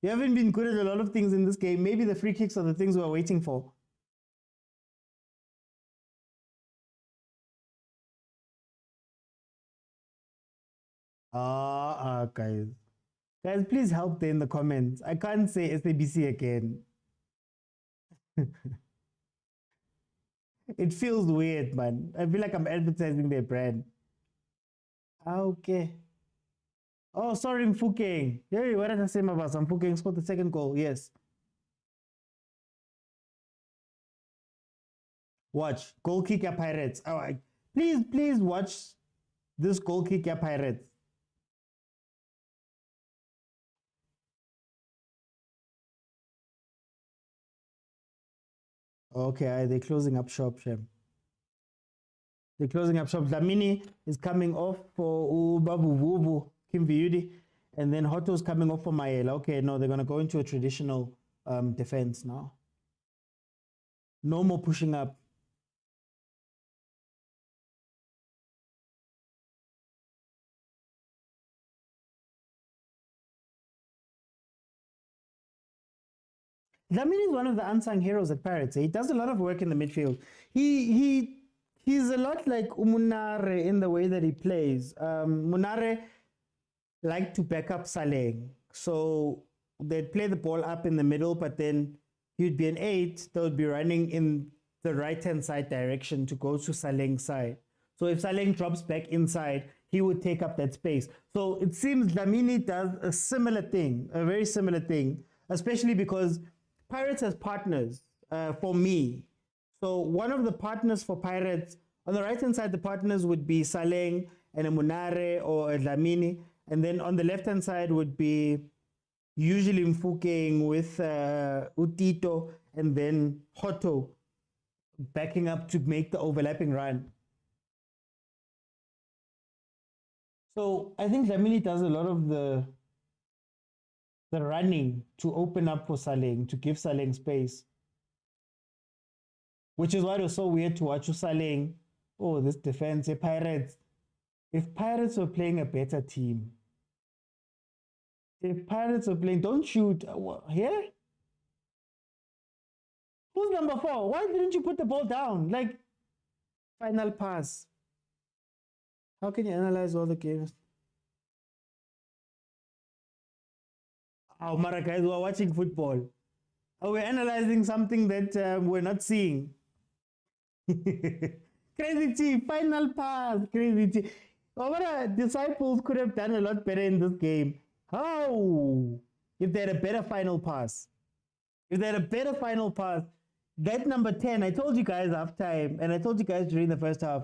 You haven't been good at a lot of things in this game. Maybe the free kicks are the things we're waiting for. Guys. Guys, please help there in the comments. I can't say SABC again. It feels weird, man. I feel like I'm advertising their brand. Okay. Oh, sorry, Mfukeng. Yeah, what did I say about Mfukeng scored the second goal? Yes. Watch. Goal kick at Pirates. Oh, please watch this goal kick at Pirates. Okay, they're closing up shop, Shem. They're closing up shop. Dlamini is coming off for Ubabu Kimviudi, and then Hoto's coming off for Maela. Okay, no, they're going to go into a traditional defense now. No more pushing up. Dlamini is one of the unsung heroes at Pirates. He does a lot of work in the midfield. He's a lot like Munare in the way that he plays. Munare liked to back up Saleng. So they'd play the ball up in the middle, but then he'd be an 8. They would be running in the right-hand side direction to go to Saleng's side. So if Saleng drops back inside, he would take up that space. So it seems Dlamini does a similar thing, a very similar thing, especially because Pirates has partners for me. So one of the partners for Pirates, on the right-hand side, the partners would be Saleng and a Munare or a Dlamini. And then on the left-hand side would be usually Mfukeng with Utito and then Hoto backing up to make the overlapping run. So I think Dlamini does a lot of the running to open up for Saleng, to give Saleng space. Which is why it was so weird to watch Saleng. Oh, this defense, Pirates. If Pirates were playing a better team, if Pirates were playing, don't shoot here. Who's number 4? Why didn't you put the ball down? Like, final pass. How can you analyze all the games? Oh, Mara, guys, we're watching football. Oh, we're analyzing something that we're not seeing. Crazy Chief, final pass. Crazy Chief. Our disciples could have done a lot better in this game. How? If they had a better final pass. If they had a better final pass. That number 10, I told you guys half time, and I told you guys during the first half,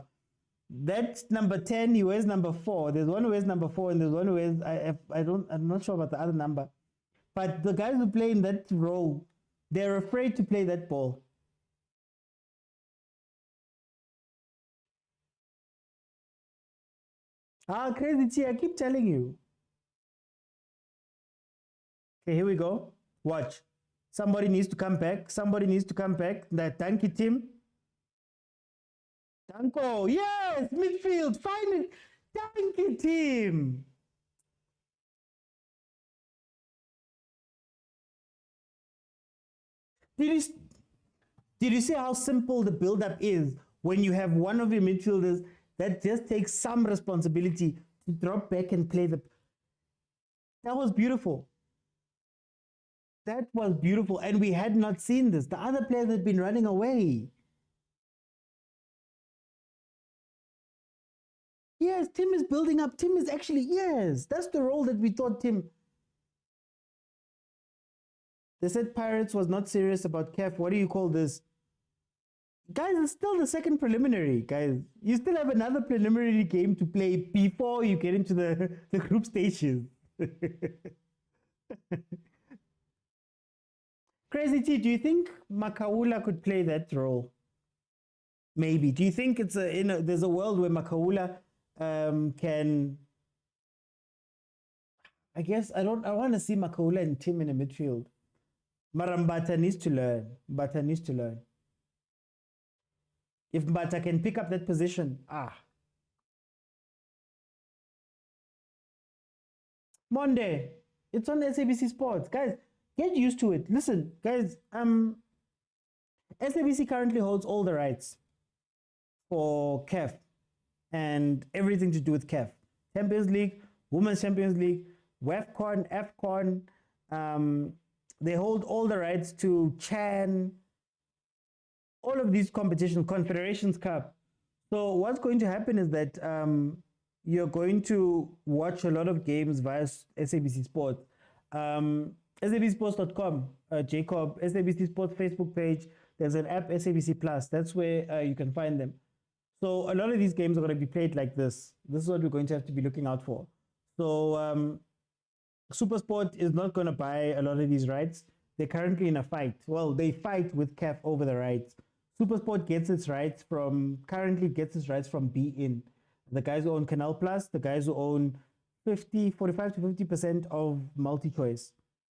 that number 10, he wears number 4. There's one who wears number 4, and there's one who wears, I'm not sure about the other number. But the guys who play in that role, they're afraid to play that ball. Crazy Chi, I keep telling you. Okay, here we go. Watch. Somebody needs to come back. Somebody needs to come back. That Danky team. Danko, yes, midfield, find it. Danky team. Did you see how simple the build-up is when you have one of your midfielders that just takes some responsibility to drop back and play the... That was beautiful. That was beautiful, and we had not seen this. The other players had been running away. Yes, Tim is building up. Tim is actually, yes, that's the role that we thought Tim... They said Pirates was not serious about CAF. What do you call this? Guys, it's still the second preliminary, guys. You still have another preliminary game to play before you get into the group stages. Crazy T, do you think Makaula could play that role? Maybe. Do you think it's there's a world where Makaula can... I guess I want to see Makaula and Tim in the midfield. Marambata needs to learn. Mbata needs to learn. If Mbata can pick up that position, Monday, it's on SABC Sports. Guys, get used to it. Listen, guys, SABC currently holds all the rights for CAF and everything to do with CAF. Champions League, Women's Champions League, WAFCON, AFCON, they hold all the rights to CHAN, all of these competitions, Confederations Cup. So what's going to happen is that you're going to watch a lot of games via SABC Sports. SABCsports.com, Jacob, SABC Sports Facebook page, there's an app, SABC Plus. That's where you can find them. So a lot of these games are going to be played like this. This is what we're going to have to be looking out for. So Supersport is not going to buy a lot of these rights. They're currently in a fight. Well, they fight with CAF over the rights. Supersport currently gets its rights from beIN. The guys who own Canal Plus, the guys who own 45 to 50% of MultiChoice.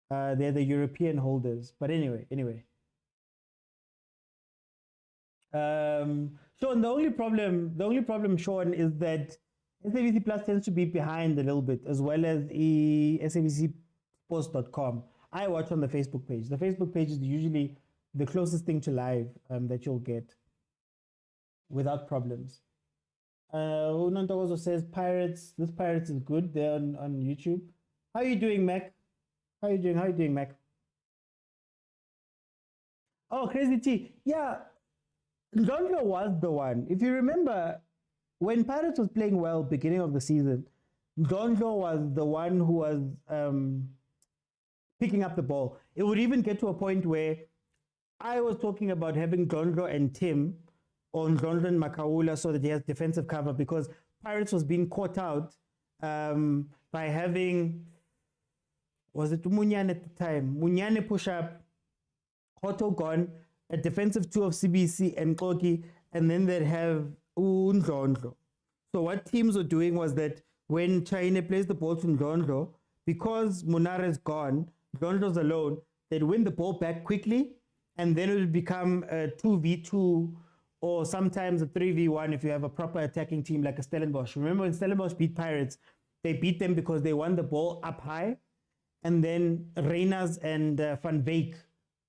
They're the European holders. But anyway. Sean, the only problem, Sean, is that SABC Plus tends to be behind a little bit, as well as SABCsports.com. I watch on the Facebook page. The Facebook page is usually the closest thing to live that you'll get without problems. Unanto also says Pirates. This Pirates is good. They're on YouTube. How are you doing, Mac? How are you doing, Mac? Oh, Crazy T. Yeah, Ndondlo was the one. If you remember, when Pirates was playing well beginning of the season, Ndondlo was the one who was picking up the ball. It would even get to a point where I was talking about having Ndondlo and Tim on Ndondlo and Makaula so that he has defensive cover, because Pirates was being caught out by having, was it Munyane at the time? Munyane push up, Otto gone, a defensive two of CBC and Koki, and then they'd have Ndondlo. So what teams were doing was that when China plays the ball to Ndondlo, because Munara is gone, Ndondlo's alone, they'd win the ball back quickly, and then it would become a 2v2 or sometimes a 3v1 if you have a proper attacking team like a Stellenbosch. Remember when Stellenbosch beat Pirates, they beat them because they won the ball up high, and then Reyners and Van Veek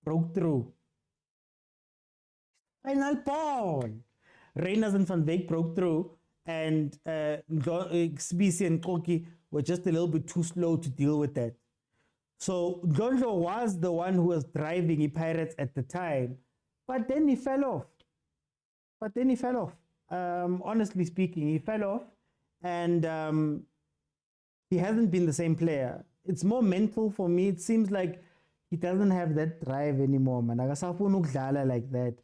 broke through. Final ball! Reyners and Van Veek broke through, and CBC and Koki were just a little bit too slow to deal with that. So Ndondlo was the one who was driving the Pirates at the time, but then he fell off. Honestly speaking, he fell off, and he hasn't been the same player. It's more mental for me. It seems like he doesn't have that drive anymore, man. Like that.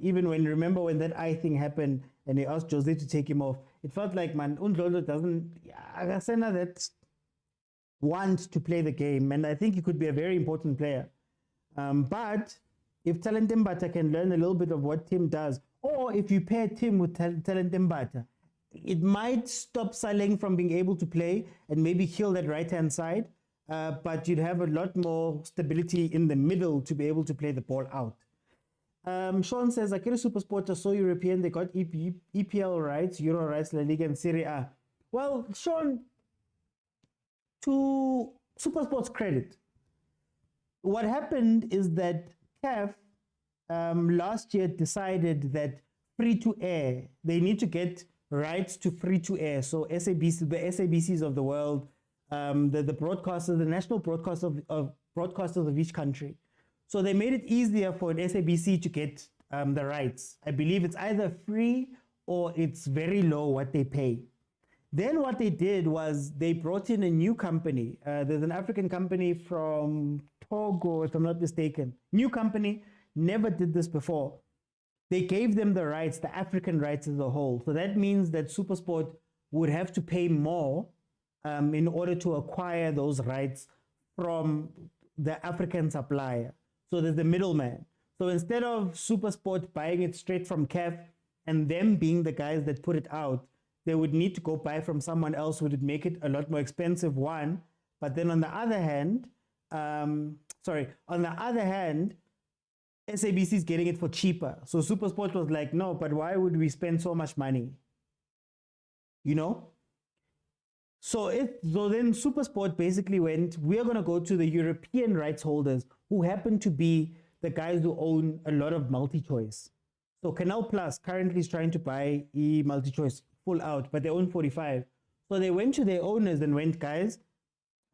Even remember when that eye thing happened and he asked Jose to take him off, it felt like, man, Ndondlo doesn't that want to play the game, and I think he could be a very important player. But if Talent Mbata can learn a little bit of what Tim does, or if you pair Tim with Talent Mbata, it might stop Saleng from being able to play and maybe kill that right-hand side, but you'd have a lot more stability in the middle to be able to play the ball out. Sean says, Akira Supersport are so European, they got EPL rights, Euro rights, La Liga and Serie A. Well, Sean, to Supersport's credit, what happened is that CAF last year decided that free-to-air, they need to get rights to free-to-air. So SABC, the SABCs of the world, the broadcasters, the national broadcasters of each country. So they made it easier for an SABC to get the rights. I believe it's either free or it's very low what they pay. Then what they did was they brought in a new company. There's an African company from Togo, if I'm not mistaken. New company, never did this before. They gave them the rights, the African rights as a whole. So that means that Supersport would have to pay more in order to acquire those rights from the African supplier. So there's the middleman. So instead of Supersport buying it straight from CAF and them being the guys that put it out, they would need to go buy from someone else who would make it a lot more expensive, one. But then on the other hand, SABC is getting it for cheaper. So Supersport was like, no, but why would we spend so much money? You know? So then Supersport basically went, we're going to go to the European rights holders who happen to be the guys who own a lot of multi-choice. So Canal Plus currently is trying to buy multi-choice full out, but they own 45. So they went to their owners and went, guys,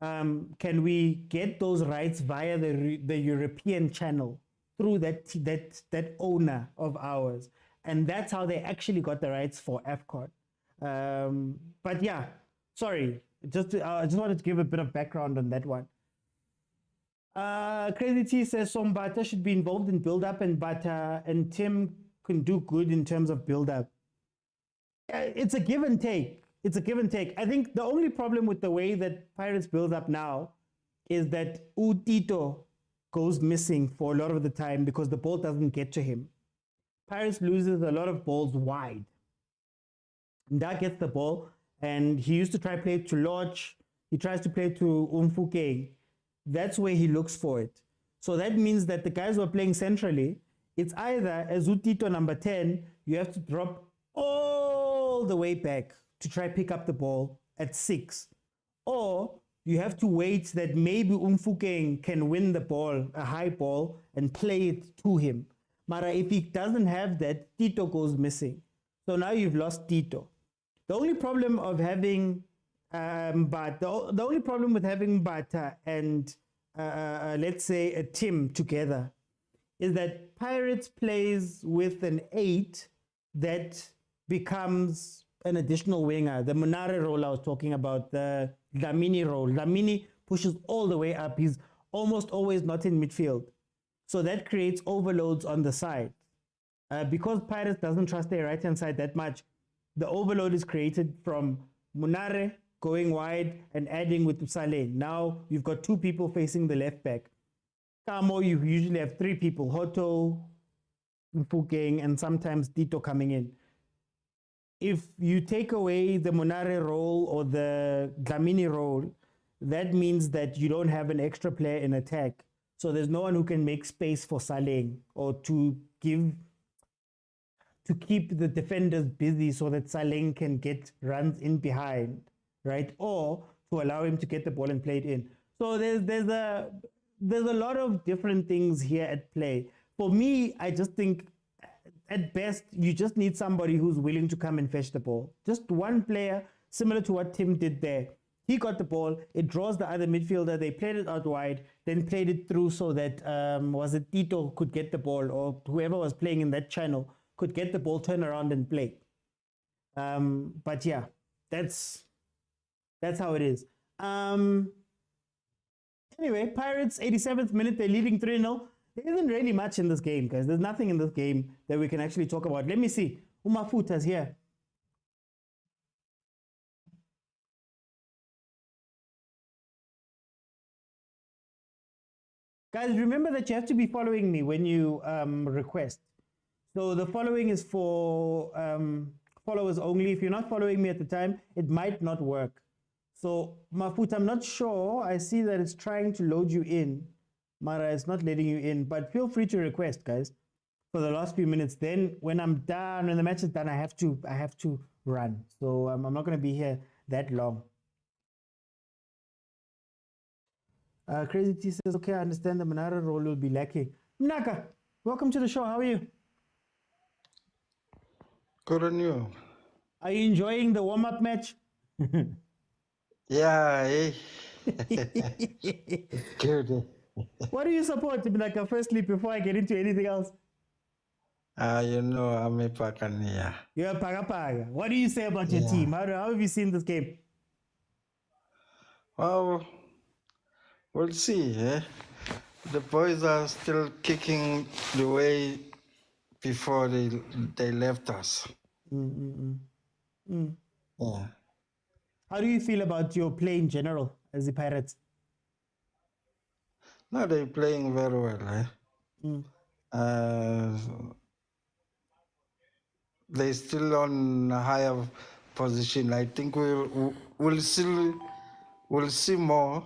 can we get those rights via the European channel through that owner of ours? And that's how they actually got the rights for AFCON. But yeah, sorry, I just wanted to give a bit of background on that one. Crazy T says Sombata should be involved in build-up, and Tim can do good in terms of build-up. It's a give and take. I think the only problem with the way that Pirates build up now is that Utito goes missing for a lot of the time because the ball doesn't get to him. Pirates loses a lot of balls wide. Nda gets the ball, and he used to try to play to Lodge. He tries to play to Umfuke. That's where he looks for it. So that means that the guys who are playing centrally, it's either as Utito number 10, you have to drop all the way back to try pick up the ball at 6, or you have to wait that maybe Umfukeng can win the ball, a high ball, and play it to him. Mara, if he doesn't have that, Tito goes missing. So now you've lost Tito. The only problem of having, the only problem with having Bata and let's say a Tim together is that Pirates plays with an 8 that becomes an additional winger. The Munare role I was talking about, the Dlamini role. Dlamini pushes all the way up. He's almost always not in midfield. So that creates overloads on the side. Because Pirates doesn't trust their right-hand side that much, the overload is created from Munare going wide and adding with Saleh. Now you've got 2 people facing the left back. Kamo, you usually have 3 people, Hoto, Mfukeng, and sometimes Tito coming in. If you take away the Munare role or the Dlamini role, that means that you don't have an extra player in attack. So there's no one who can make space for Saleh or to keep the defenders busy so that Saleh can get runs in behind, right? Or to allow him to get the ball and play it in. So there's a lot of different things here at play. For me, I just think at best, you just need somebody who's willing to come and fetch the ball. Just one player, similar to what Tim did there. He got the ball, it draws the other midfielder, they played it out wide, then played it through so that, was it Tito could get the ball, or whoever was playing in that channel could get the ball, turn around and play. But yeah, that's how it is. Anyway, Pirates, 87th minute, they're leading 3-0. There isn't really much in this game, guys. There's nothing in this game that we can actually talk about. Let me see. Umafuta's here. Guys, remember that you have to be following me when you request. So the following is for followers only. If you're not following me at the time, it might not work. So Mafut, I'm not sure. I see that it's trying to load you in. Mara, it's not letting you in, but feel free to request, guys, for the last few minutes. Then when I'm done, when the match is done, I have to run. So I'm not going to be here that long. Crazy T says, okay, I understand the Manara role will be lacking. Mnaka, welcome to the show. How are you? Good on you. Are you enjoying the warm-up match? Yeah, eh? Good. What do you support, Mnaka, firstly, before I get into anything else? You know, I'm a Pakania. You're a Paga. What do you say about your team? How have you seen this game? Well, we'll see, eh? The boys are still kicking the way before they left us. Yeah. How do you feel about your play in general as the Pirates? No, they're playing very well, eh? They're still on a higher position. I think we'll see more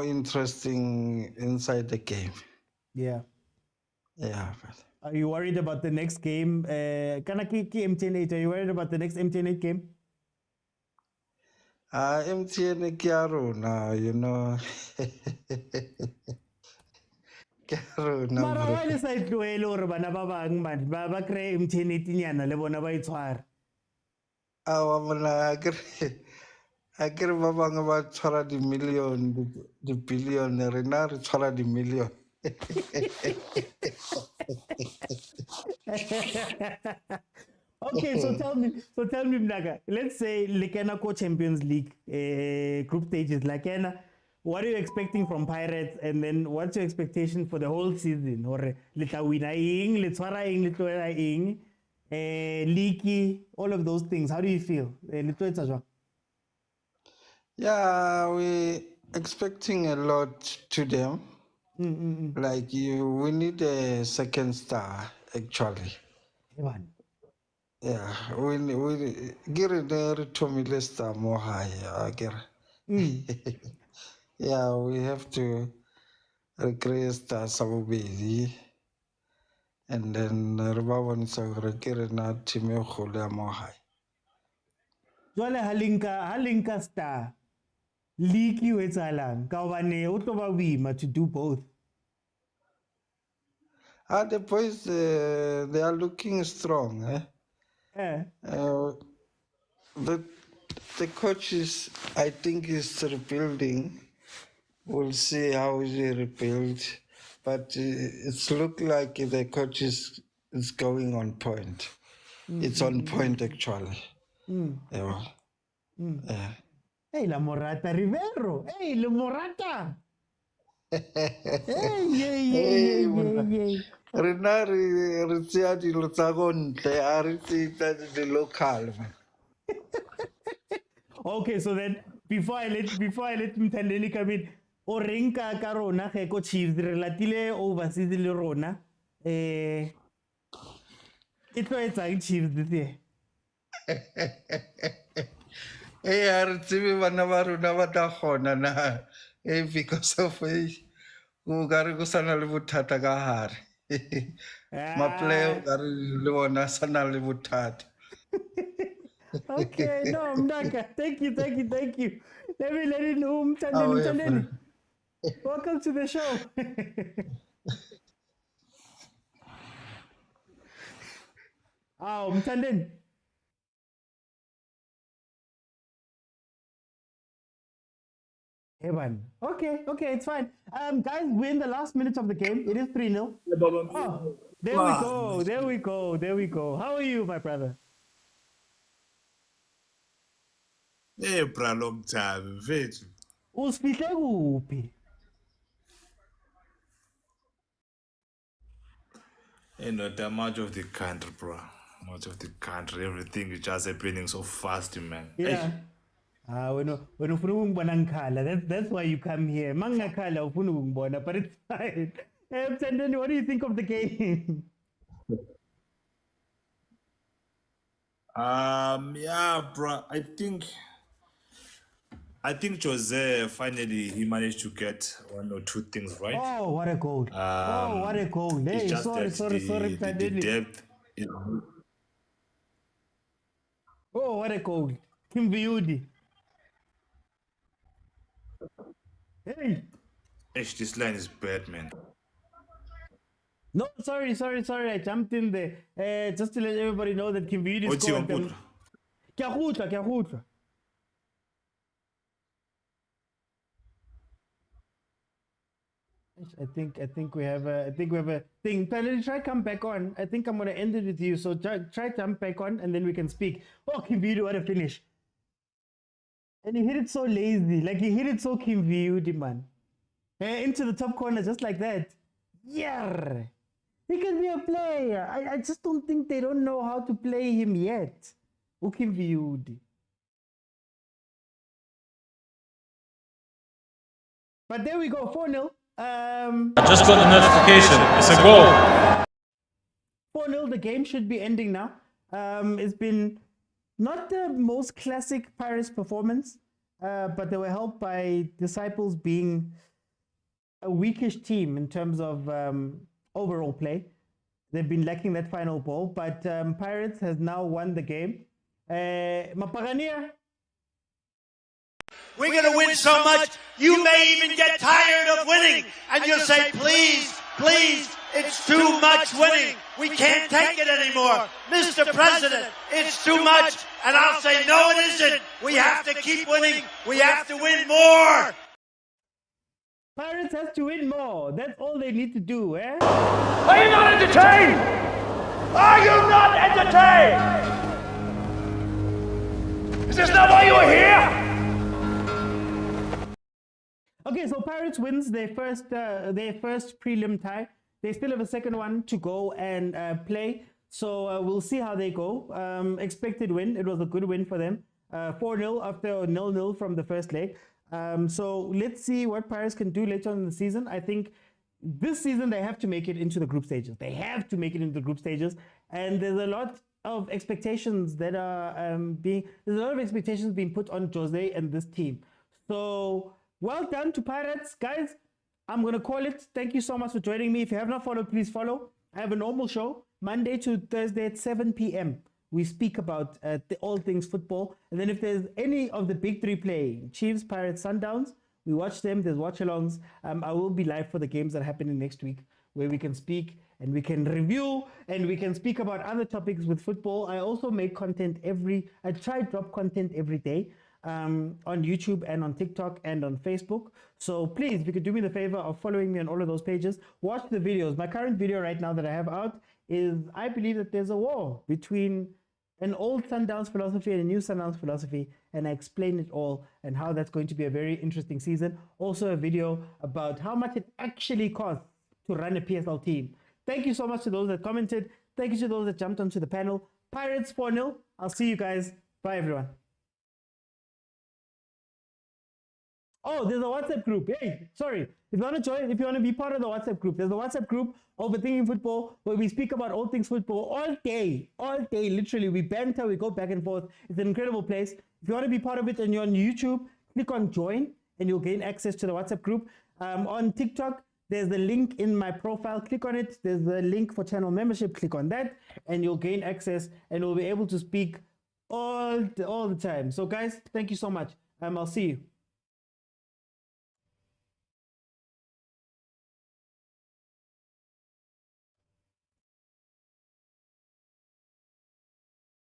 interesting inside the game. Yeah. Yeah. Are you worried about the next game? MTN8, are you worried about the next MTN8 game? MTN Kiaro, you know. Mara why sa tlohele hore bana ba bang ba kry MTN8 nyana le bona ba itshwara? I get ba bang ba tshwara di million, di billion, rena re tshwara di million. Okay, so tell me, Mnaga, let's say Lekena CAF Champions League group stages, Lekena, what are you expecting from Pirates, and then what's your expectation for the whole season? Or leta wina ing, letshwara ing, letloela ing, leaky, all of those things. How do you feel? Yeah, we expecting a lot to them. Like we need a second star actually. Yeah, we get a Tommy Lester more high. Yeah, we have to recreate Sabubedi, and then Rubawan Sagre get a team more high. Jwale halinka star. League you etsahalang. Ka hobane o tlo ba boima to do both. The boys, they are looking strong. The coach is, I think, is rebuilding. We'll see how he rebuilds. But it's look like the coach is going on point. It's on point, actually. Yeah. Hey, la Morata Rivero. Hey, la Morata. Hey. Rena re tseya dilo tsa go ntle, a re tseya the local. Okay, so then before I let Mthandeni come in, o reng ka rona ge ko Chiefs re latile overseas le rona. E tlo etsang Chiefs this year? A re tsebe bana ba rona ba tla kgona na. Because of go gare go sana le bothata ka hare. Maplay gare le bona sana le bothata. Okay, no, Mnaka. Thank you. Let me let in Mthandeni. Welcome to the show. Mthandeni. Evan. Okay, it's fine. Guys, we're in the last minutes of the game. It is 3-0. Oh, there we go. How are you, my brother? Hey, bro, long time. Vedi. Usifihle kuphi? That much of the country, bro. Much of the country, everything is just happening so fast, man. Yeah. When ufuna ukungibona ngikhala, that's why you come here. Mangakhala ufuna ukungibona, but it's fine. Mthandeni, what do you think of the game? Yeah, bro. I think Jose finally he managed to get one or two things right. Oh, what a goal! Hey, sorry, the depth. Oh, what a goal! Kim Viudi. Hey. This line is bad, man. No, sorry. I jumped in there. Just to let everybody know that Kim Viudi scored them. Kya. I think we have a thing. Let try come back on. I think I'm gonna end it with you. So try jump back on and then we can speak. Oh, Kim Viudi, what a finish! And he hit it so lazy, like he hit it so Kim Viudi, man. Into the top corner just like that. Yeah, he can be a player. I just don't think they don't know how to play him yet. Kim Viudi. But there we go, 4-0. I just got a notification. It's a goal. 4-0. The game should be ending now. It's been not the most classic Pirates performance, but they were helped by Disciples being a weakish team in terms of overall play. They've been lacking that final ball, but Pirates has now won the game. Mapagania. We're going to win so much, you may even get tired of winning. And you'll say, please, it's too much winning. We can't take it anymore. Mr. President, it's too much. And I'll say, no, it isn't. We have to keep winning. We have to win more. Pirates have to win more. That's all they need to do, eh? Are you not entertained? Are you not entertained? Is this not why you are here? Okay, so Pirates wins their first prelim tie. They still have a second one to go and play. So we'll see how they go. Expected win. It was a good win for them. 4-0 after 0-0 from the first leg. So let's see what Pirates can do later on in the season. I think this season they have to make it into the group stages. And there's a lot of expectations that are being put on Jose and this team. So well done to Pirates, guys. I'm going to call it. Thank you so much for joining me. If you have not followed, please follow. I have a normal show, Monday to Thursday at 7 p.m. we speak about all things football. And then if there's any of the big three playing, Chiefs, Pirates, Sundowns, we watch them. There's watchalongs. I will be live for the games that are happening next week, where we can speak and we can review and we can speak about other topics with football. I also make content I try to drop content every day on YouTube and on TikTok and on Facebook. So please, if you could do me the favor of following me on all of those pages, watch the videos. My current video right now that I have out is, I believe that there's a war between an old Sundowns philosophy and a new Sundowns philosophy, and I explain it all and how that's going to be a very interesting season. Also a video about how much it actually costs to run a PSL team. Thank you so much to those that commented. Thank you to those that jumped onto the panel. Pirates 4-0. I'll see you guys. Bye, everyone. Oh, there's a WhatsApp group. Hey, sorry. If you want to join, if you want to be part of the WhatsApp group, there's a WhatsApp group, Overthinking Football, where we speak about all things football all day, literally. We banter, we go back and forth. It's an incredible place. If you want to be part of it and you're on YouTube, click on join and you'll gain access to the WhatsApp group. On TikTok, there's the link in my profile. Click on it. There's the link for channel membership. Click on that and you'll gain access and you'll be able to speak all the time. So guys, thank you so much. I'll see you.